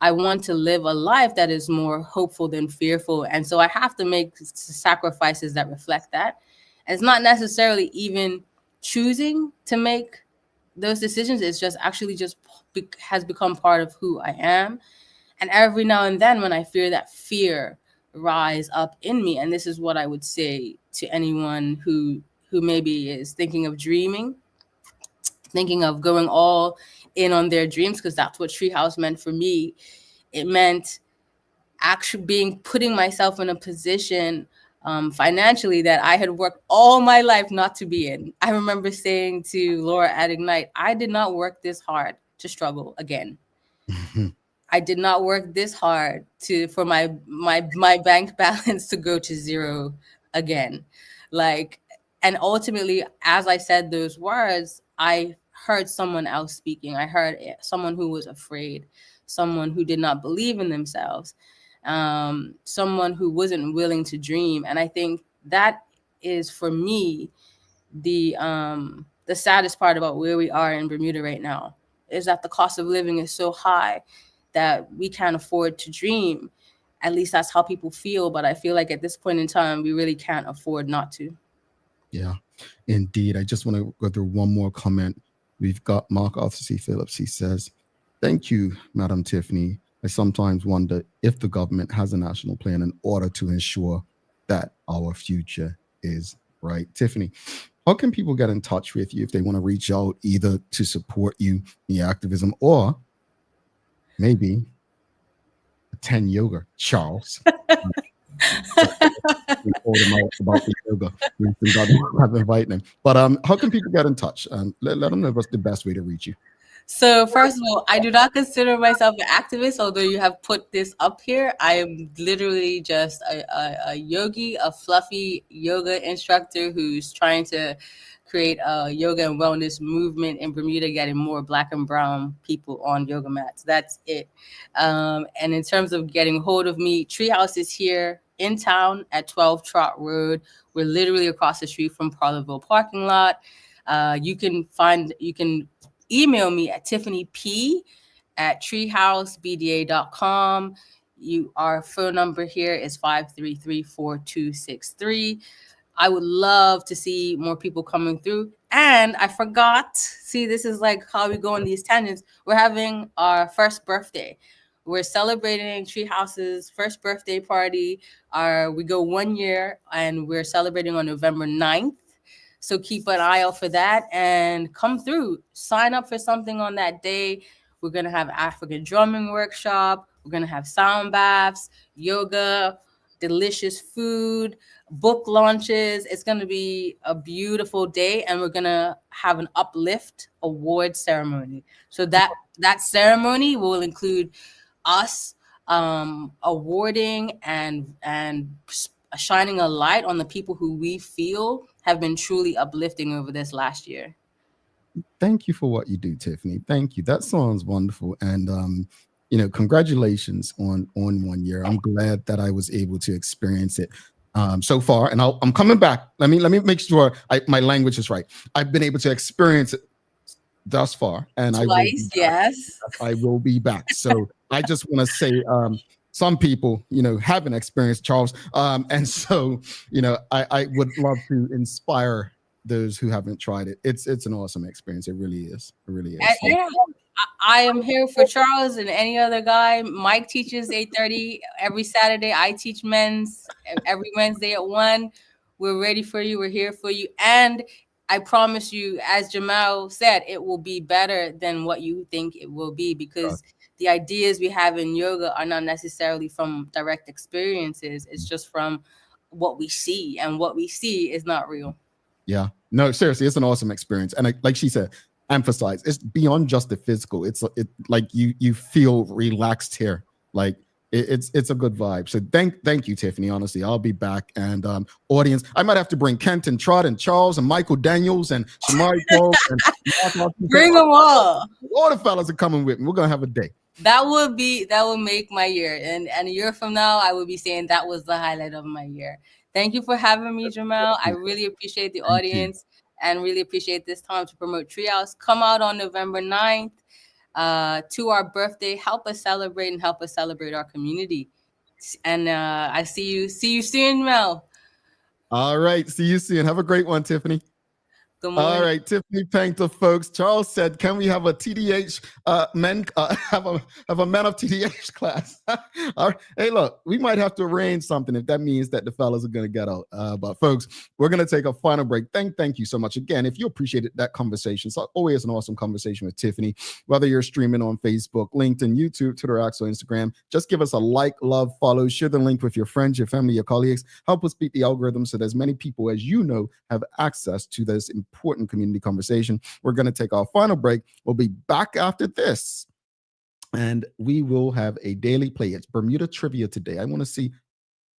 Speaker 12: I want to live a life that is more hopeful than fearful. And so I have to make sacrifices that reflect that. And it's not necessarily even choosing to make those decisions. It's just actually has become part of who I am. And every now and then when I feel that fear rise up in me, and this is what I would say to anyone who maybe is thinking of dreaming, thinking of going all in on their dreams, because that's what Treehouse meant for me. It meant actually putting myself in a position financially that I had worked all my life not to be in. I remember saying to Laura at Ignite, I did not work this hard to struggle again. I did not work this hard for my bank balance to go to zero again. And ultimately, as I said those words, I heard someone else speaking. I heard someone who was afraid, someone who did not believe in themselves, someone who wasn't willing to dream. And I think that is, for me, the saddest part about where we are in Bermuda right now, is that the cost of living is so high that we can't afford to dream. At least that's how people feel. But I feel like at this point in time, we really can't afford not to.
Speaker 2: Yeah, indeed. I just want to go through one more comment. We've got Mark Arthur C. Phillips. He says, thank you, Madam Tiffany. I sometimes wonder if the government has a national plan in order to ensure that our future is bright. Tiffany, how can people get in touch with you if they want to reach out, either to support you in your activism or maybe attend yoga? Charles. We told him about the yoga. I've invited him. But how can people get in touch? Let them know what's the best way to reach you.
Speaker 12: So first of all, I do not consider myself an activist, although you have put this up here. I am literally just a yogi, a fluffy yoga instructor who's trying to create a yoga and wellness movement in Bermuda, getting more Black and brown people on yoga mats. That's it. And in terms of getting hold of me, Treehouse is here in town at 12 Trot Road. We're literally across the street from Parlerville parking lot. You can email me at tiffanyp@treehousebda.com. Our phone number here is 533-4263. I would love to see more people coming through. And I forgot, see, this is like how we go on these tangents. We're having our first birthday. We're celebrating Treehouse's first birthday party. We go 1 year, and we're celebrating on November 9th. So keep an eye out for that and come through. Sign up for something on that day. We're going to have African drumming workshop. We're going to have sound baths, yoga, delicious food, book launches. It's going to be a beautiful day, and we're going to have an uplift award ceremony. So that ceremony will include us awarding and shining a light on the people who we feel have been truly uplifting over this last year.
Speaker 2: Thank you for what you do, Tiffany. Thank you. That sounds wonderful. And, congratulations on 1 year. I'm glad that I was able to experience it so far. And I'm coming back. Let me make sure my language is right. I've been able to experience it thus far. And
Speaker 12: twice, yes.
Speaker 2: I will be back. So I just want to say some people, haven't experienced Charles. And so, I would love to inspire those who haven't tried it. It's an awesome experience. It really is. It really is.
Speaker 12: I am here for Charles and any other guy. Mike teaches 8:30 every Saturday. I teach men's every Wednesday at 1. We're ready for you. We're here for you. And I promise you, as Jamal said, it will be better than what you think it will be, because the ideas we have in yoga are not necessarily from direct experiences. It's just from what we see, and what we see is not real.
Speaker 2: Yeah, no, seriously, it's an awesome experience. And like she said, emphasize, it's beyond just the physical. It's like you feel relaxed here. Like it's a good vibe. So thank you, Tiffany. Honestly, I'll be back. And audience, I might have to bring Kent and Trot and Charles and Michael Daniels and Shamari Cole and
Speaker 12: bring them all.
Speaker 2: All the fellas are coming with me. We're gonna have a day.
Speaker 12: That would make my year. And a year from now, I will be saying that was the highlight of my year. Thank you for having me, Jamal. I really appreciate the audience and really appreciate this time to promote Treehouse. Come out on November 9th to our birthday. Help us celebrate and help us celebrate our community. And I see you soon, Mel.
Speaker 2: All right. See you soon. Have a great one, Tiffany.
Speaker 12: Good morning.
Speaker 2: All right, Tiffany Paynter, folks. Charles said, "Can we have a TDH men have a men of TDH class?" All right. Hey, look, we might have to arrange something if that means that the fellas are going to get out. But folks, we're going to take a final break. Thank you so much again. If you appreciated that conversation, it's always an awesome conversation with Tiffany. Whether you're streaming on Facebook, LinkedIn, YouTube, Twitter, X, or Instagram, just give us a like, love, follow, share the link with your friends, your family, your colleagues. Help us beat the algorithm so that as many people as you know have access to this important community conversation. We're going to take our final break. We'll be back after this, and we will have a daily play. It's Bermuda trivia today. I want to see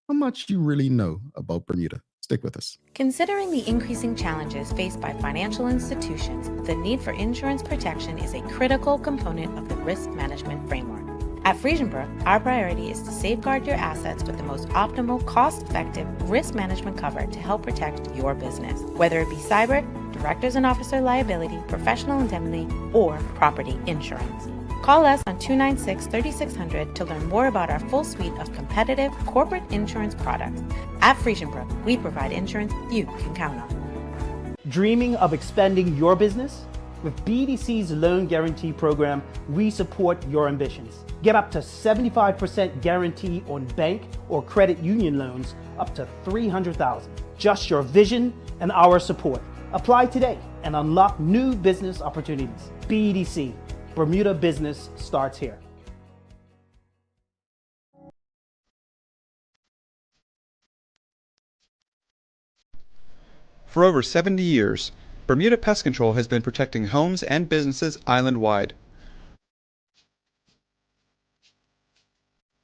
Speaker 2: how much you really know about Bermuda. Stick with us.
Speaker 13: Considering the increasing challenges faced by financial institutions, the need for insurance protection is a critical component of the risk management framework. At Friesenbrook, our priority is to safeguard your assets with the most optimal, cost-effective risk management cover to help protect your business, whether it be cyber, directors and officer liability, professional indemnity, or property insurance. Call us on 296-3600 to learn more about our full suite of competitive corporate insurance products. At Friesenbrook, we provide insurance you can count on.
Speaker 14: Dreaming of expanding your business? With BDC's Loan Guarantee Program, we support your ambitions. Get up to 75% guarantee on bank or credit union loans up to $300,000. Just your vision and our support. Apply today and unlock new business opportunities. BDC, Bermuda Business starts here.
Speaker 15: For over 70 years, Bermuda Pest Control has been protecting homes and businesses island-wide.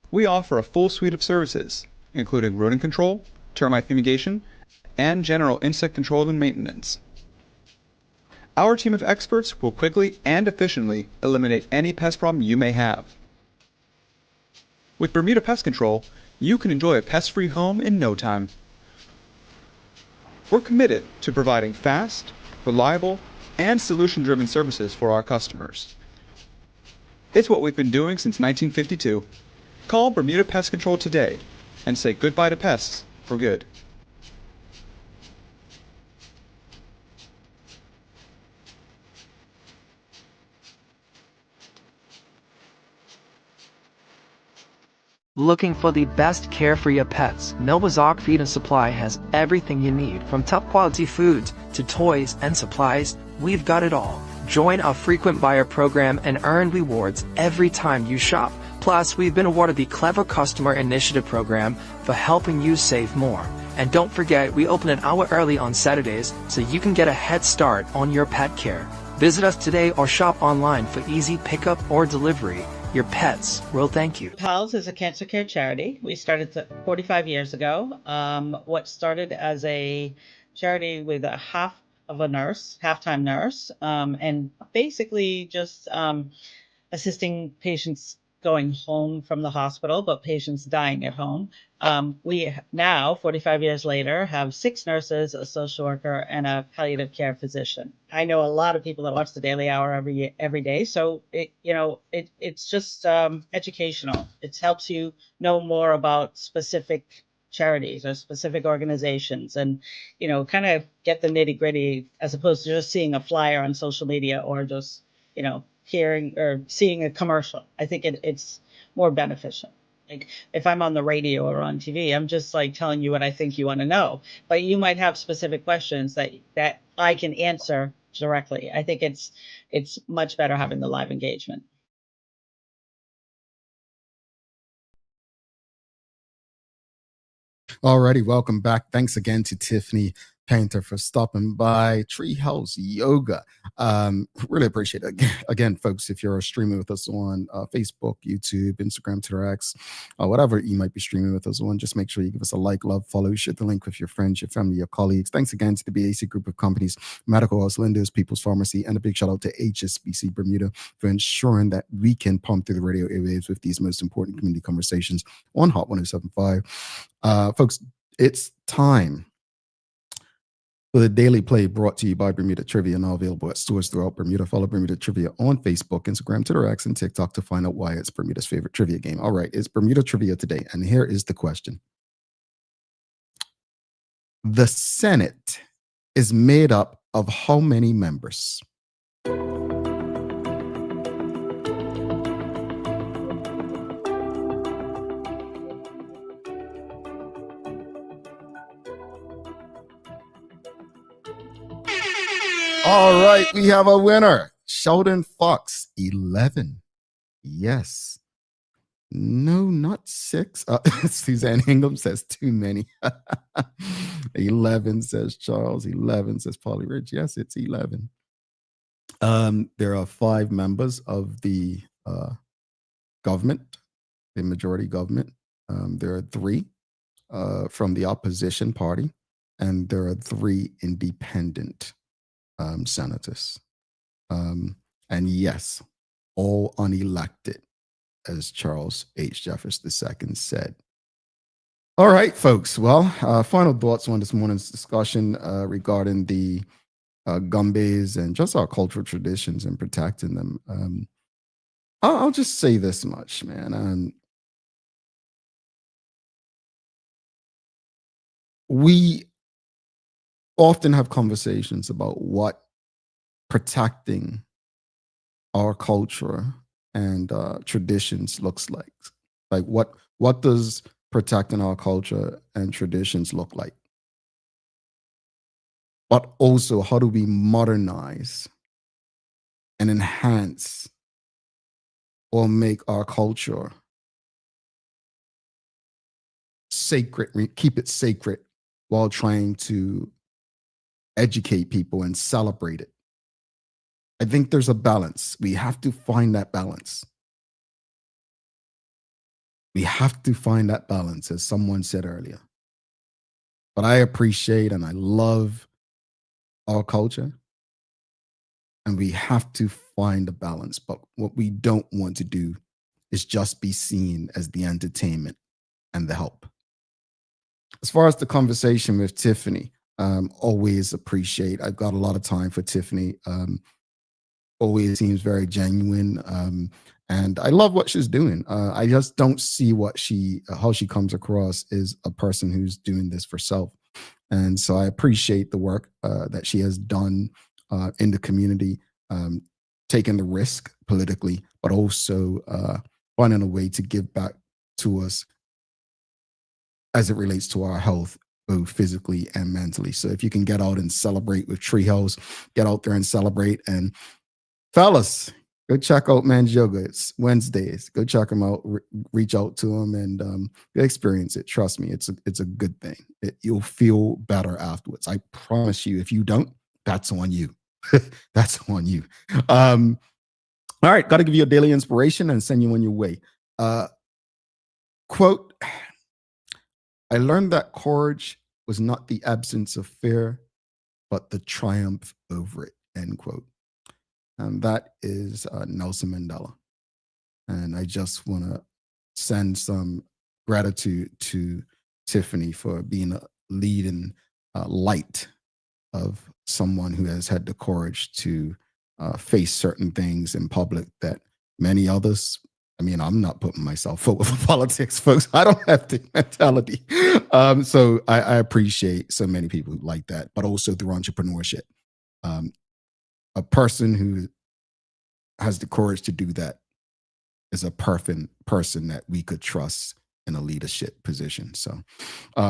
Speaker 15: We offer a full suite of services, including rodent control, termite fumigation, and general insect control and maintenance. Our team of experts will quickly and efficiently eliminate any pest problem you may have. With Bermuda Pest Control, you can enjoy a pest-free home in no time. We're committed to providing fast, reliable, and solution-driven services for our customers. It's what we've been doing since 1952. Call Bermuda Pest Control today and say goodbye to pests for good.
Speaker 16: Looking for the best care for your pets? Melbazak Feed and Supply has everything you need, from top quality foods to toys and supplies. We've got it all. Join our frequent buyer program and earn rewards every time you shop. Plus, we've been awarded the Clever Customer Initiative program for helping you save more. And don't forget, we open an hour early on Saturdays so you can get a head start on your pet care. Visit us today or shop online for easy pickup or delivery. Your pets will thank you.
Speaker 17: Pals is a cancer care charity. We started 45 years ago. What started as a charity with a half-time nurse, and basically just assisting patients going home from the hospital, but patients dying at home. We now, 45 years later, have 6 nurses, a social worker, and a palliative care physician. I know a lot of people that watch the Daily Hour every day, so it's just educational. It helps you know more about specific charities or specific organizations, and kind of get the nitty gritty as opposed to just seeing a flyer on social media or just hearing or seeing a commercial. I think it's more beneficial. Like if I'm on the radio or on TV, I'm just like telling you what I think you want to know. But you might have specific questions that I can answer directly. I think it's much better having the live engagement.
Speaker 2: Alrighty, welcome back. Thanks again to Tiffany Paynter for stopping by. Treehouse Yoga. Really appreciate it. Again, folks, if you're streaming with us on Facebook, YouTube, Instagram, Twitter, X, whatever you might be streaming with us on, just make sure you give us a like, love, follow, share the link with your friends, your family, your colleagues. Thanks again to the BAC group of companies, Medical House, Lindos, People's Pharmacy, and a big shout out to HSBC Bermuda for ensuring that we can pump through the radio airwaves with these most important community conversations on Hot 107.5. Folks, it's time for the Daily Play brought to you by Bermuda Trivia, now available at stores throughout Bermuda. Follow Bermuda Trivia on Facebook, Instagram, Twitter, X, and TikTok to find out why it's Bermuda's favorite trivia game. All right, it's Bermuda Trivia today, and here is the question. The Senate is made up of how many members? All right, we have a winner. Sheldon Fox, 11. Yes. No, not 6. Suzanne Ingham says too many. 11 says Charles. 11 says Polly Ridge. Yes, it's 11. There are 5 members of the government, the majority government. There are 3 from the opposition party, and there are 3 independent senators. And yes, all unelected, as Charles H. Jeffers II said. All right, folks. Well, final thoughts on this morning's discussion regarding the Gumbays and just our cultural traditions and protecting them. I'll just say this much, man. We often have conversations about what protecting our culture and traditions looks like. Like what does protecting our culture and traditions look like? But also, how do we modernize and enhance or make our culture sacred, keep it sacred while trying to educate people and celebrate it? I think there's a balance. We have to find that balance. We have to find that balance, as someone said earlier. But I appreciate and I love our culture, and we have to find a balance. But what we don't want to do is just be seen as the entertainment and the help. As far as the conversation with Tiffany, always appreciate. I've got a lot of time for Tiffany. Always seems very genuine, and I love what she's doing. I just don't see how she comes across as a person who's doing this for self. And so I appreciate the work that she has done in the community, taking the risk politically, but also finding a way to give back to us as it relates to our health, both physically and mentally. So if you can get out and celebrate with Treehouse, get out there and celebrate. And fellas, go check out Men's Yoga. It's Wednesdays. Go check them out. Reach out to them and experience it. Trust me, it's a good thing. You'll feel better afterwards. I promise you. If you don't, that's on you. That's on you. All right, got to give you a daily inspiration and send you on your way. Quote, I learned that courage was not the absence of fear, but the triumph over it, end quote. And that is Nelson Mandela. And I just want to send some gratitude to Tiffany for being a leading light of someone who has had the courage to face certain things in public that many others. I mean, I'm not putting myself forward for politics, folks. I don't have the mentality. So I appreciate so many people who like that, but also through entrepreneurship. A person who has the courage to do that is a perfect person that we could trust in a leadership position. So,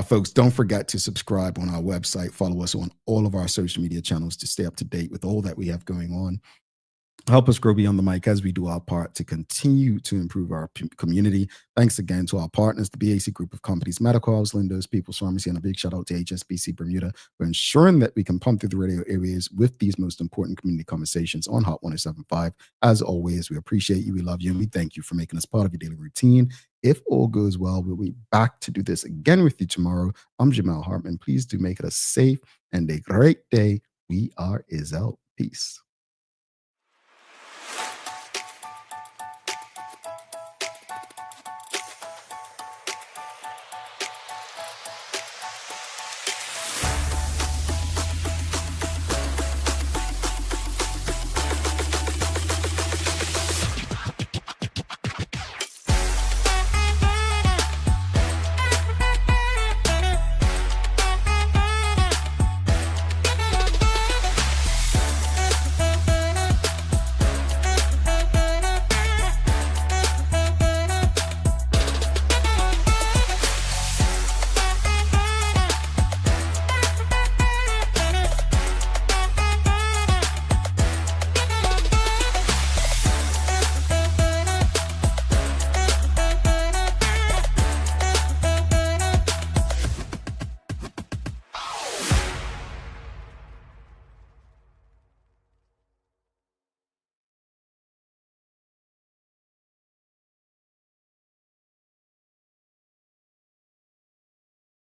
Speaker 2: folks, don't forget to subscribe on our website. Follow us on all of our social media channels to stay up to date with all that we have going on. Help us grow beyond the mic as we do our part to continue to improve our community. Thanks again to our partners, the BAC Group of Companies, Medical House, Lindos, People's Pharmacy, and a big shout out to HSBC Bermuda for ensuring that we can pump through the radio areas with these most important community conversations on Hot 107.5. As always, we appreciate you, we love you, and we thank you for making us part of your daily routine. If all goes well, we'll be back to do this again with you tomorrow. I'm Jamal Hartman. Please do make it a safe and a great day. We are out. Peace.